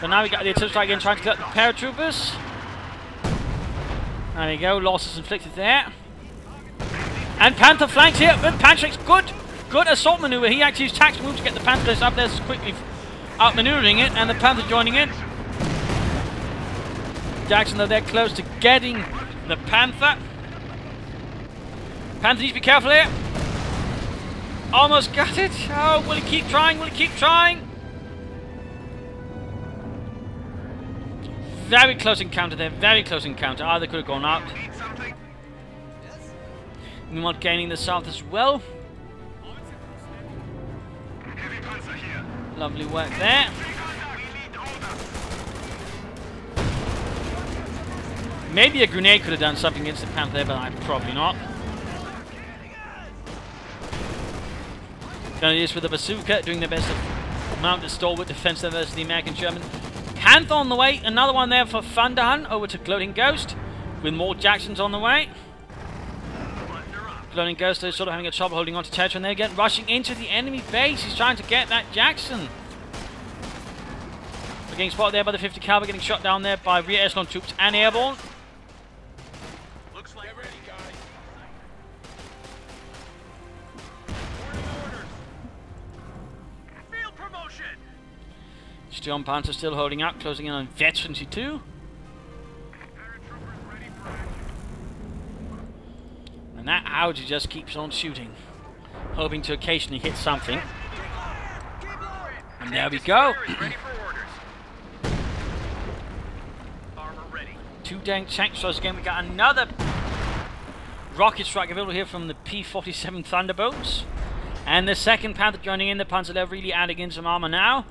So now we got the artillery strike again trying to get the paratroopers. There we go. Losses inflicted there. And Panther flanks here. But Patrick's good assault maneuver. He actually used tactical move to get the Panthers up there quickly outmaneuvering it. And the Panther joining in. Jackson, though, they're close to getting the Panther. Panther needs to be careful here. Almost got it. Oh, will he keep trying? Will he keep trying? Very close encounter there. Very close encounter. Either could have gone out. Meanwhile, gaining the south as well. Lovely work there. Maybe a grenade could have done something against the Panther, but probably not. Gonna use with the bazooka, doing their best to mount a stalwart defense there versus the American Sherman. Panther on the way, another one there for Thunderhun, over to GloatingGhost, with more Jacksons on the way. GloatingGhost is sort of having a trouble holding on to territory, and they're again rushing into the enemy base. He's trying to get that Jackson. We're getting spotted there by the 50 caliber, getting shot down there by rear echelon troops and airborne. Looks like ready, guys. Field promotion. Storm Panther still holding out, closing in on Veteran 2. And that Audi just keeps on shooting, hoping to occasionally hit something. And there we go. Two tank shots again. We got another rocket strike available here from the P-47 Thunderbolts. And the second Panther joining in. The Panzer Lev really adding in some armor now.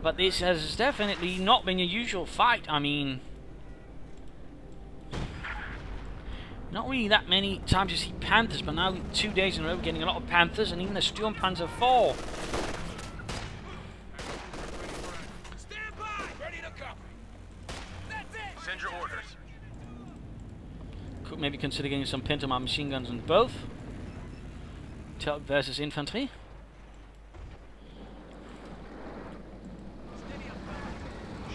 But this has definitely not been a usual fight. I mean, not really that many times you see Panthers, but now 2 days in a row we're getting a lot of Panthers and even a Sturm Panzer 4. Stand by! Ready to go! That's it! Send your orders. Could maybe consider getting some Pentamar machine guns on both. Versus infantry.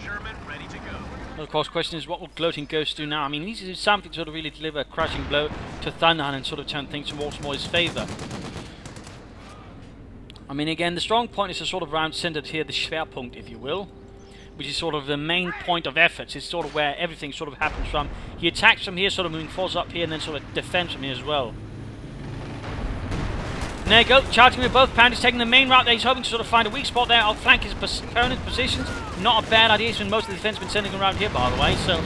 Sherman ready to go. Well, of course, the question is, what will GloatingGhost do now? I mean, he needs to do something to sort of really deliver a crushing blow to Thunderhun and sort of turn things towards more his favour. I mean, again, the strong point is sort of around centred here, the Schwerpunkt, if you will, which is sort of the main point of efforts. It's sort of where everything sort of happens from. He attacks from here, sort of moving forwards up here, and then sort of defends from here as well. And there you go, charging with both Panthers, taking the main route there. He's hoping to sort of find a weak spot there. I'll flank his opponent's positions. Not a bad idea. He's been most of the defense been sending around here, by the way. So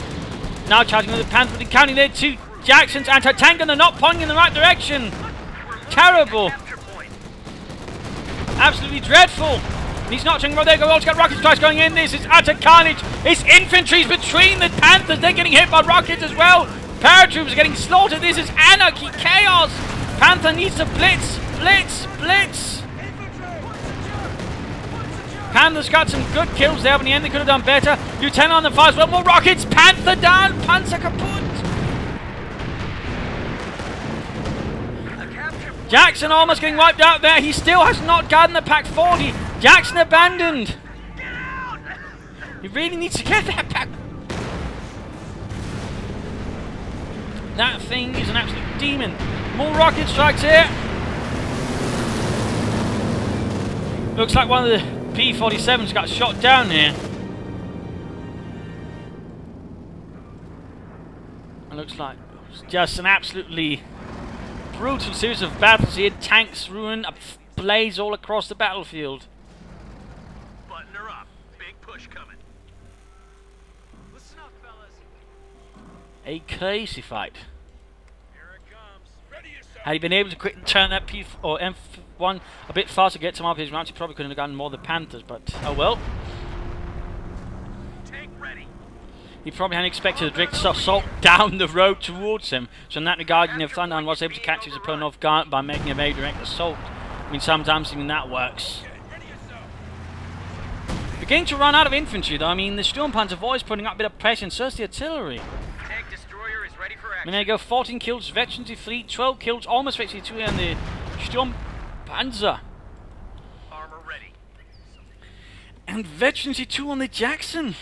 now charging with the Panther, but counting there two Jacksons, anti-tank, and they're not pointing in the right direction. Terrible. Absolutely dreadful. And he's not checking right there. Go, got rocket strikes going in. This is utter carnage. It's infantry's between the Panthers. They're getting hit by rockets as well. Paratroopers are getting slaughtered. This is anarchy, chaos. Panther needs to blitz. Blitz! Blitz! Panther's got some good kills there, but in the end they could have done better. Lieutenant on the fires, well, more rockets! Panther down! Panzer kaput! Jackson almost getting wiped out there. He still has not gotten the Pack 40. Jackson abandoned. He really needs to get that back. That thing is an absolute demon. More rocket strikes here. Looks like one of the P-47s got shot down here. It looks like it's just an absolutely brutal series of battles here. Tanks ruin, ablaze all across the battlefield. Button her up. Big push coming. Listen up, fellas. A crazy fight. Here it comes. Ready yourself. Had he been able to quick turn that P or M1 a bit faster to get some up his rounds, he probably couldn't have gotten more of the Panthers, but oh well. Tank ready. He probably hadn't expected a direct assault down the road towards him. So in that regard, you know, Thunderhun was able to catch his opponent off guard by making a very direct assault. I mean, sometimes even that works. Ready yourself. Beginning to run out of infantry, though. I mean, the Sturmpanzer voice putting up a bit of pressure, and so is the artillery. Tank destroyer is ready for I action. mean, there you go, 14 kills, Veterancy Fleet, 12 kills, almost Veterancy 2 and the Sturmpanzer. Armor ready. And Veterancy 2 on the Jackson.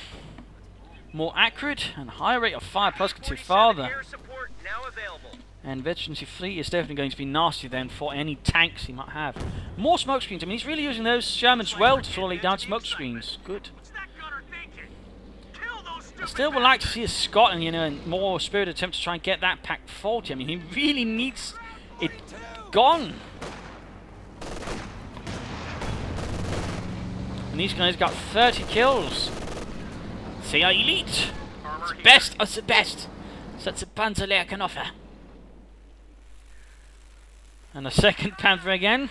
More accurate and higher rate of fire, plus can see farther. Air support now available. And Veterancy Fleet is definitely going to be nasty then for any tanks he might have. More smoke screens. I mean, he's really using those Shermans well to slowly down smoke screens. Good. What's that gunner thinking? Kill those I stupid still would like to see a Scotland, you know, and more spirited attempt to try and get that Pack 40. I mean, he really needs it gone. And these guys got 30 kills. They are elite. It's the best of the best that the Panzerlehr can offer. And a second Panther again.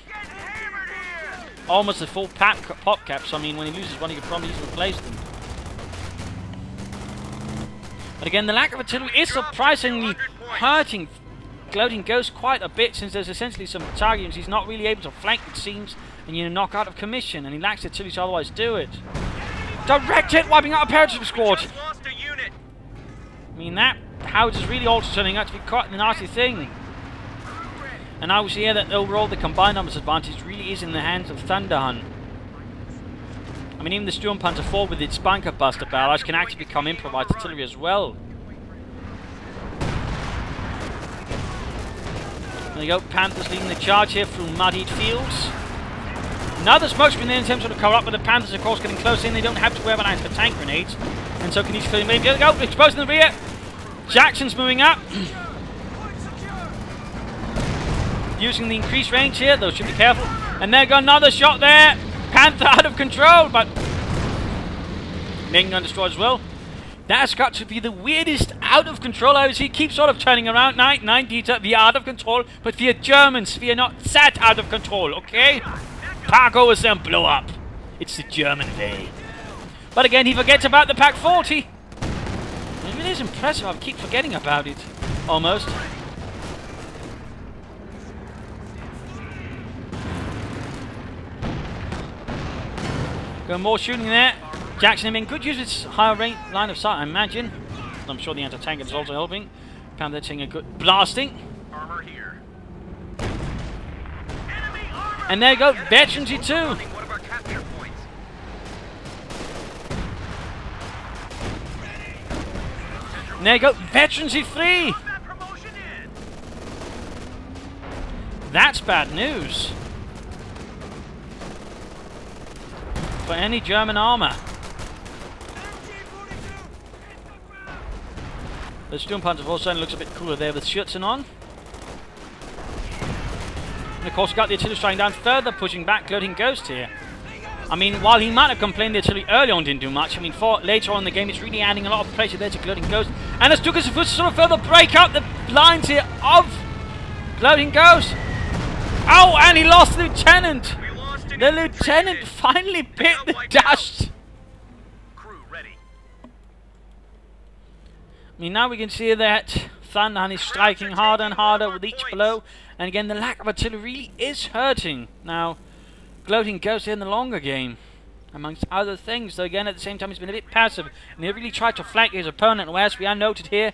Almost a full pop cap, so I mean, when he loses one, he could probably easily replace them. But again, the lack of artillery is surprisingly hurting GloatingGhost quite a bit, since there's essentially some targets he's not really able to flank, it seems, and you know, knock out of commission, and he lacks artillery to otherwise do it. Direct hit, wiping out a paratrooper squad. Lost a unit. I mean, that Howitz is really also turning out to be quite the nasty thing. And now we see here that overall the combined numbers advantage really is in the hands of Thunderhun. I mean, even the Sturmpanzer 4 with its bunker buster barrage can actually become improvised artillery as well. There you go, Panthers leading the charge here through muddied fields. Another smoke screen there in terms of cover up, but the Panthers, of course, getting close in. They don't have to wear an for tank grenades, and so can each clear maybe. There we go, exposed in the rear. Jackson's moving up. Using the increased range here, though should be careful. And there got another shot there. Panther out of control, but making undestroyed as well. That's got to be the weirdest out of control I see. Keeps sort of turning around. 9 we are out of control, but we are Germans. We are not that out of control, okay? Cargo is then blow up. It's the German way. But again, he forgets about the Pack 40. It really is impressive. I keep forgetting about it. Almost. Going more shooting there. Jackson in good use of its higher range line of sight, I imagine. I'm sure the anti-tank is also helping. Panther taking a good blasting. Armor here. And there you go, Veterancy 2. One of our capture points. And there you go, Veterancy 3. That's bad news for any German armor. The Sturmpanzer also looks a bit cooler there with Schützen on. And of course, got the artillery striking down further, pushing back GloatingGhost here. I mean, while he might have complained the artillery early on didn't do much, I mean, for later on in the game, it's really adding a lot of pressure there to GloatingGhost. And it's took us to sort of further break up the lines here of GloatingGhost. Oh, and he lost the lieutenant. The lieutenant finally bit the dust. Crew ready. I mean, now we can see that Thunderhun is striking harder and harder with each blow. And again, the lack of artillery really is hurting. Now, GloatingGhost in the longer game, amongst other things. Though again, at the same time, he's been a bit passive. And he really tried to flank his opponent. Whereas we are noted here,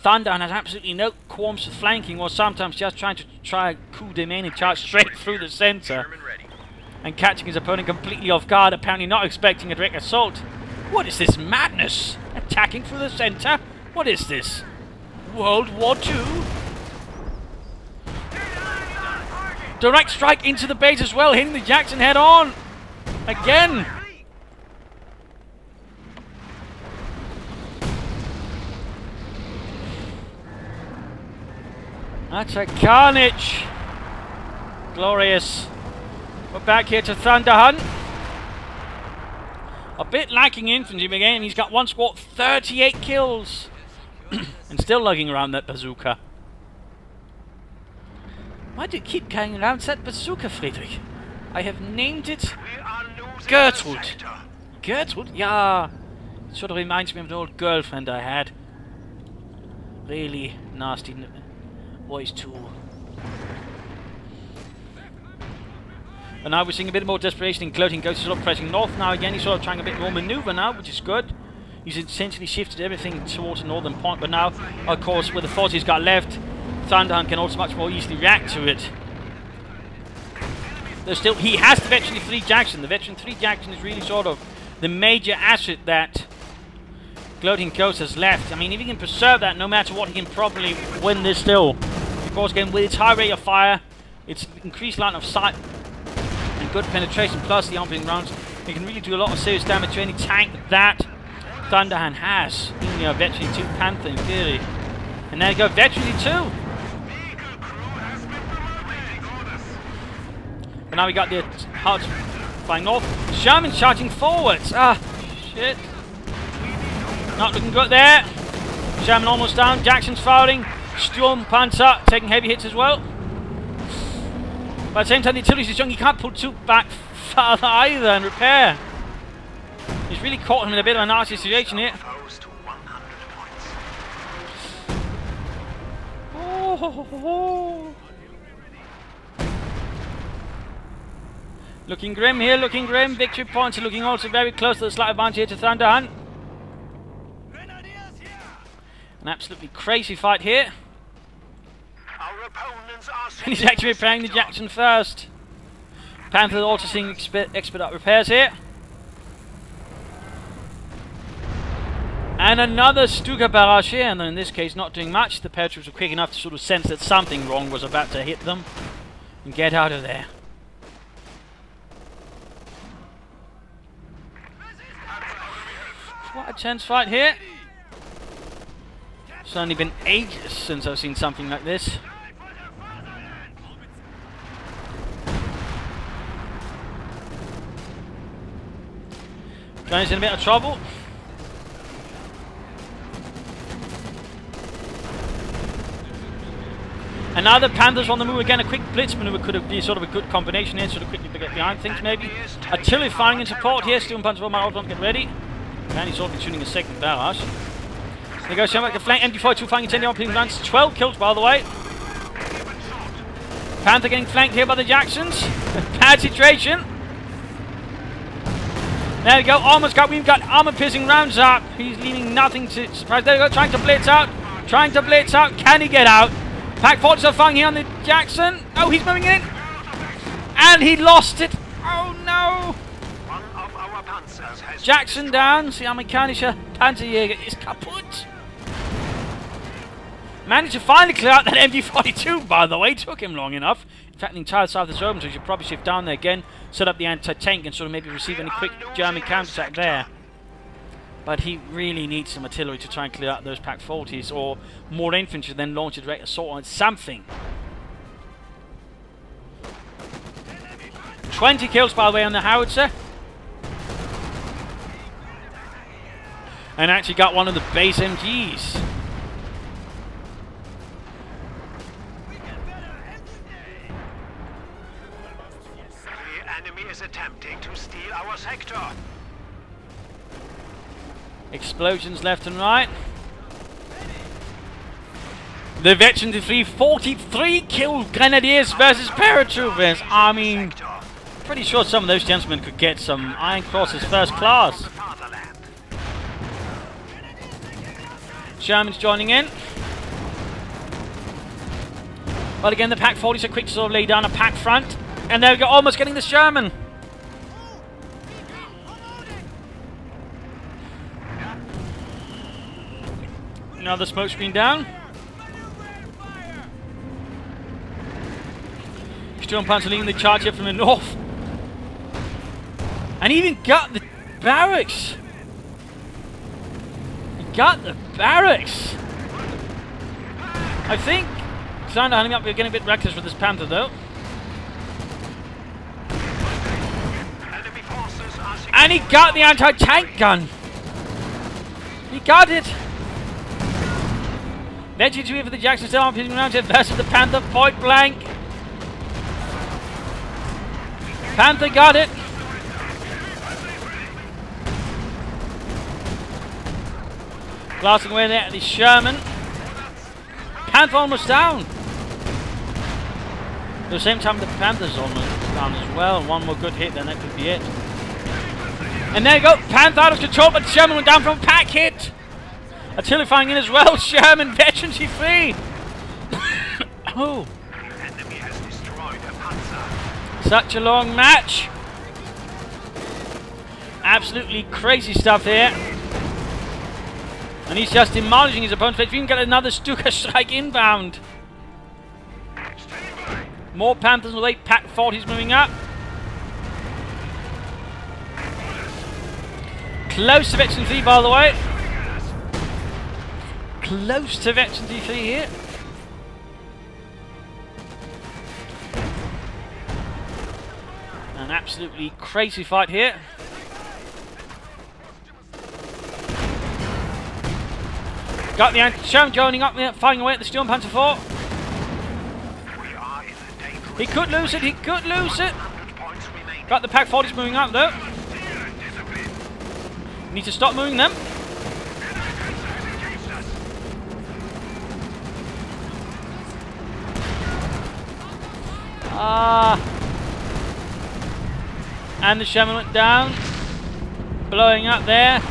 Thunderhun has absolutely no qualms with flanking, or sometimes just trying to coup de main and charge straight through the center. And catching his opponent completely off guard, apparently not expecting a direct assault. What is this madness? Attacking through the center? What is this? World War II. Direct strike into the base as well, hitting the Jackson head on. Again. That's a carnage. Glorious. We're back here to Thunderhun. A bit lacking infantry again. He's got one squad, 38 kills. And still lugging around that bazooka. Why do you keep carrying around that bazooka, Friedrich? I have named it Gertrude. Gertrude? Yeah. It sort of reminds me of an old girlfriend I had. Really nasty voice too. And now we're seeing a bit more desperation in GloatingGhost. He's sort of pressing north now again. He's sort of trying a bit more maneuver now, which is good. He's essentially shifted everything towards the northern point, but now, of course, with the force he's got left, Thunderhun can also much more easily react to it. There's still, he has the Veteran 3 Jackson. The Veteran 3 Jackson is really sort of the major asset that GloatingGhost has left. I mean, if he can preserve that, no matter what, he can probably win this still. Of course, again, with its high rate of fire, its increased line of sight, and good penetration, plus the opening rounds, it can really do a lot of serious damage to any tank that Thunderhun has. Even the Veteran 2 Panther, in theory. And there you go, Veteran 2! But now we got the Hut flying north. Sherman charging forwards! Ah, shit. Not looking good there. Sherman almost down. Jackson's firing. Sturm Panzer taking heavy hits as well. But at the same time, the artillery is young. He can't pull too back farther either and repair. He's really caught him in a bit of a nasty situation here. Oh. Looking grim here, looking grim. Victory points are looking also very close to the slight advantage here to Thunderhun. An absolutely crazy fight here. And he's actually repairing the Jackson first. Panther also seeing expedite repairs here. And another Stuka barrage here, and in this case not doing much. The paratroops were quick enough to sort of sense that something wrong was about to hit them and get out of there. What a tense fight here. It's only been ages since I've seen something like this. Guys in a bit of trouble. And now the Panthers on the move again. A quick blitz maneuver could have been sort of a good combination here, sort of quickly to get behind things maybe. Artillery firing in support here. Steel and Panzer will my get ready. And he's already shooting a second barrage. There goes Sherman, the flank, MG42 flying into the opening rounds. 12 kills, by the way. Panther getting flanked here by the Jacksons. Bad situation. There we go. We've got armor-piercing rounds up. He's leaving nothing to surprise. There we go. Trying to blitz out. Trying to blitz out. Can he get out? Pack 40s are firing here on the Jackson. Oh, he's moving in. And he lost it. Oh, no. Jackson down. Die amerikanische Panzerjäger ist kaputt. Managed to finally clear out that MG42, by the way. Took him long enough. In fact, the entire south is open, so you should probably shift down there again, set up the anti-tank, and sort of maybe receive any quick German counterattack there. But he really needs some artillery to try and clear out those Pack 40s, or more infantry, then launch a direct assault on something. 20 kills, by the way, on the howitzer. And actually got one of the base MGs. Attempting to steal our sector. Explosions left and right. The Veteran 3 43 killed Grenadiers versus paratroopers. I mean, pretty sure some of those gentlemen could get some Iron Crosses first class. Sherman's joining in. But again, the Pack 40s are quick to sort of lay down a pack front. And there we go, almost getting the Sherman. Another smoke screen down. Sturmpanzer leading the charge here from the north. And he even got the barracks. He got the barracks. I think Thunderhun might be getting a bit reckless with this Panther though. And he got the anti-tank gun. He got it. Vegetary for the Jackson still on pitching around to versus the Panther point blank. Panther got it. Blasting away there at the Sherman. Panther almost down. At the same time the Panther's almost down as well. One more good hit then that could be it. And there you go, Panther out of control, but Sherman went down from a pack hit. Artillery firing in as well, Sherman, veterancy free. Oh. Enemy has destroyed a Panzer. Such a long match. Absolutely crazy stuff here. And he's just demolishing his opponent's face. We can get another Stuka strike inbound. More Panthers on the way, Pack 40's moving up. Close to Veteran 3 by the way. Close to Veteran 3 here. An absolutely crazy fight here. Got the anti-Sherman joining up there, firing away at the Sturmpanzer 4. He could lose it, he could lose it. Got the Pack 40's moving up though. Need to stop moving them. And the Sherman went down. Blowing up there.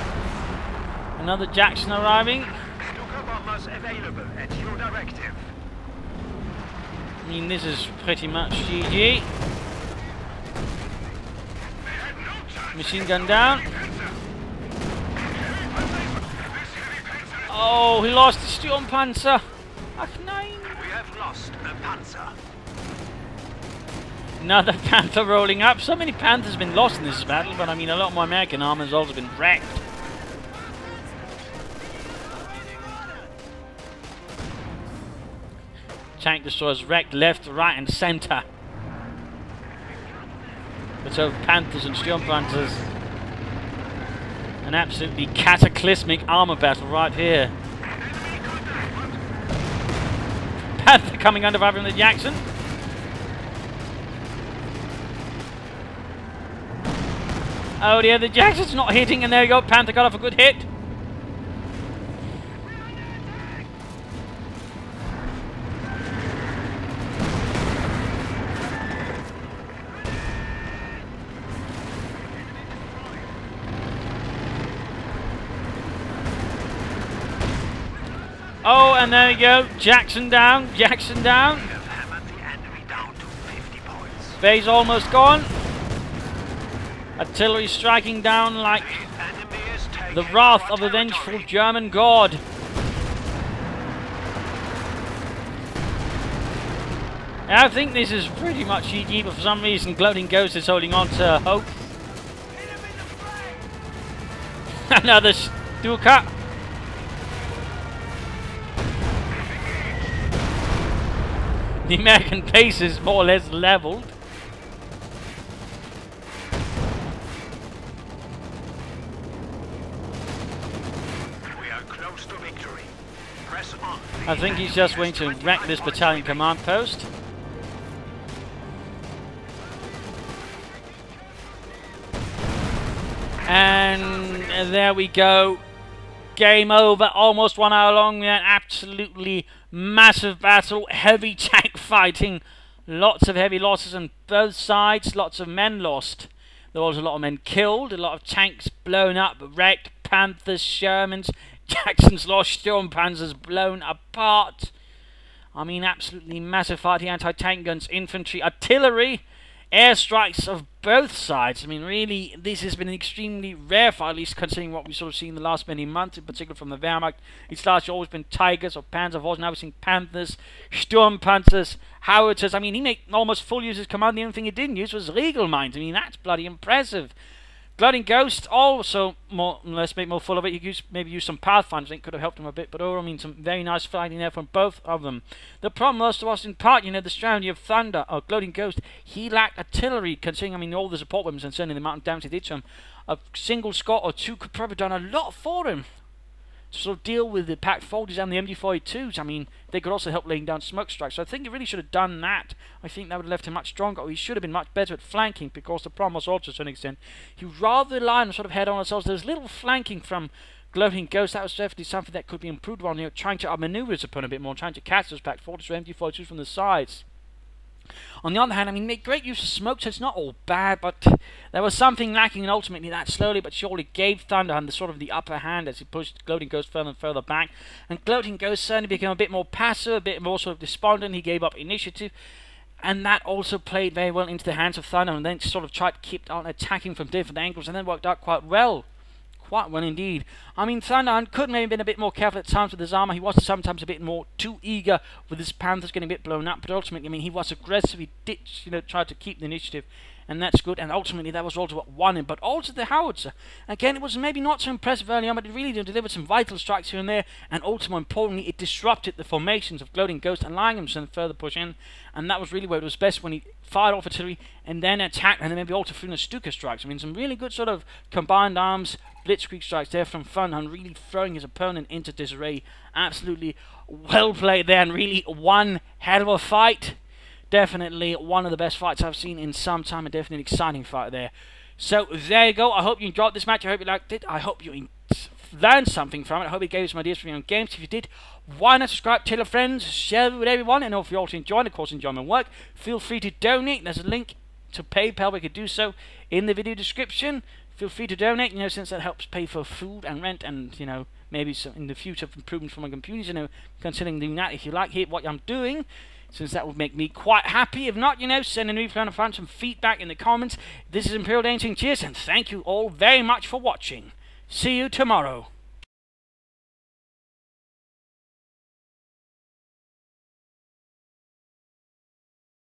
Another Jackson arriving. Available at your directive. I mean, this is pretty much GG. Machine gun down. Oh, he lost the Sturmpanzer. Ach nein. We have lost a Panzer. Another Panther rolling up. So many Panthers have been lost in this battle, but I mean, a lot more American armor has also been wrecked. Tank destroyers wrecked left, right, and center. But so Panthers and Sturmpanzers. An absolutely cataclysmic armor battle right here. Panther coming under fire from the Jackson. Oh dear, the Jackson's not hitting, and there you go, Panther got off a good hit. Oh, and there we go. Jackson down. Jackson down. Bay's almost gone. Artillery striking down like the wrath of a vengeful German god. I think this is pretty much GG, but for some reason GloatingGhost is holding on to hope. Another Stuka. The American base is more or less leveled. We are close to victory. Press on. I think he's just going to wreck this battalion command post. And there we go. Game over. Almost 1 hour long. We had an absolutely massive battle. Heavy tank fighting. Lots of heavy losses on both sides. Lots of men lost. There was a lot of men killed. A lot of tanks blown up, wrecked. Panthers, Shermans, Jackson's lost. Sturmpanzers blown apart. I mean, absolutely massive fight. The anti-tank guns, infantry, artillery, airstrikes of both sides. I mean, really, this has been an extremely rare fight, at least considering what we've sort of seen in the last many months, in particular from the Wehrmacht. It's largely always been Tigers or Panzerhaus. Now we're seeing Panthers, Sturmpanzers, Howitzers. I mean, he made almost full use of his command. The only thing he didn't use was Regal Mines. I mean, that's bloody impressive. GloatingGhost also more or less made more full of it. He maybe used some Pathfinders. I think could have helped him a bit, but overall, I mean, some very nice fighting there from both of them. The problem was in part, you know, the strategy of Thunder or GloatingGhost. He lacked artillery, considering, I mean, all the support weapons and certainly the amount of damage he did to him. A single Scot or two could probably have done a lot for him. To sort of deal with the packed folders and the MG42s. I mean, they could also help laying down smoke strikes. So I think he really should have done that. I think that would have left him much stronger. Or he should have been much better at flanking, because the problem was also, to an extent, he rather relied on sort of head-on assaults. There was little flanking from GloatingGhost. That was definitely something that could be improved on. You know, trying to outmaneuver his opponent a bit more, trying to catch those packed folders or MG42s from the sides. On the other hand, I mean, made great use of smoke, so it's not all bad, but there was something lacking, and ultimately that slowly but surely gave Thunderhun the sort of the upper hand as he pushed GloatingGhost further and further back. And GloatingGhost certainly became a bit more passive, a bit more sort of despondent. He gave up initiative, and that also played very well into the hands of Thunderhun, and then sort of tried to keep on attacking from different angles, and then worked out quite well. Quite well indeed. I mean, Thunderhun could maybe have been a bit more careful at times with his armor. He was sometimes a bit more too eager with his Panthers getting a bit blown up, but ultimately, I mean, he was aggressive. He did, you know, try to keep the initiative, and that's good. And ultimately, that was also what won him. But also the Howitzer. Again, it was maybe not so impressive early on, but it really delivered some vital strikes here and there. And also, more importantly, it disrupted the formations of GloatingGhost, allowing him to further push in. And that was really where it was best, when he fired off artillery and then attacked, and then maybe also threw in the Stuka strikes. I mean, some really good sort of combined arms blitzkrieg strikes there from Thunderhun, really throwing his opponent into disarray. Absolutely well played there, and really one hell of a fight. Definitely one of the best fights I've seen in some time, and definitely an exciting fight there. So there you go. I hope you enjoyed this match. I hope you liked it. I hope you learned something from it. I hope it gave you some ideas for your own games. If you did, why not subscribe, tell your friends, share it with everyone, and if you also enjoyed, of course, enjoy my work, feel free to donate. There's a link to PayPal. We could do so in the video description. Feel free to donate, you know, since that helps pay for food and rent, and, you know, maybe some in the future improvements for my computers, you know, considering doing that. If you like what I'm doing, since that would make me quite happy. If not, you know, send a new friend and find some feedback in the comments. This is Imperial Dancing. Cheers, and thank you all very much for watching. See you tomorrow.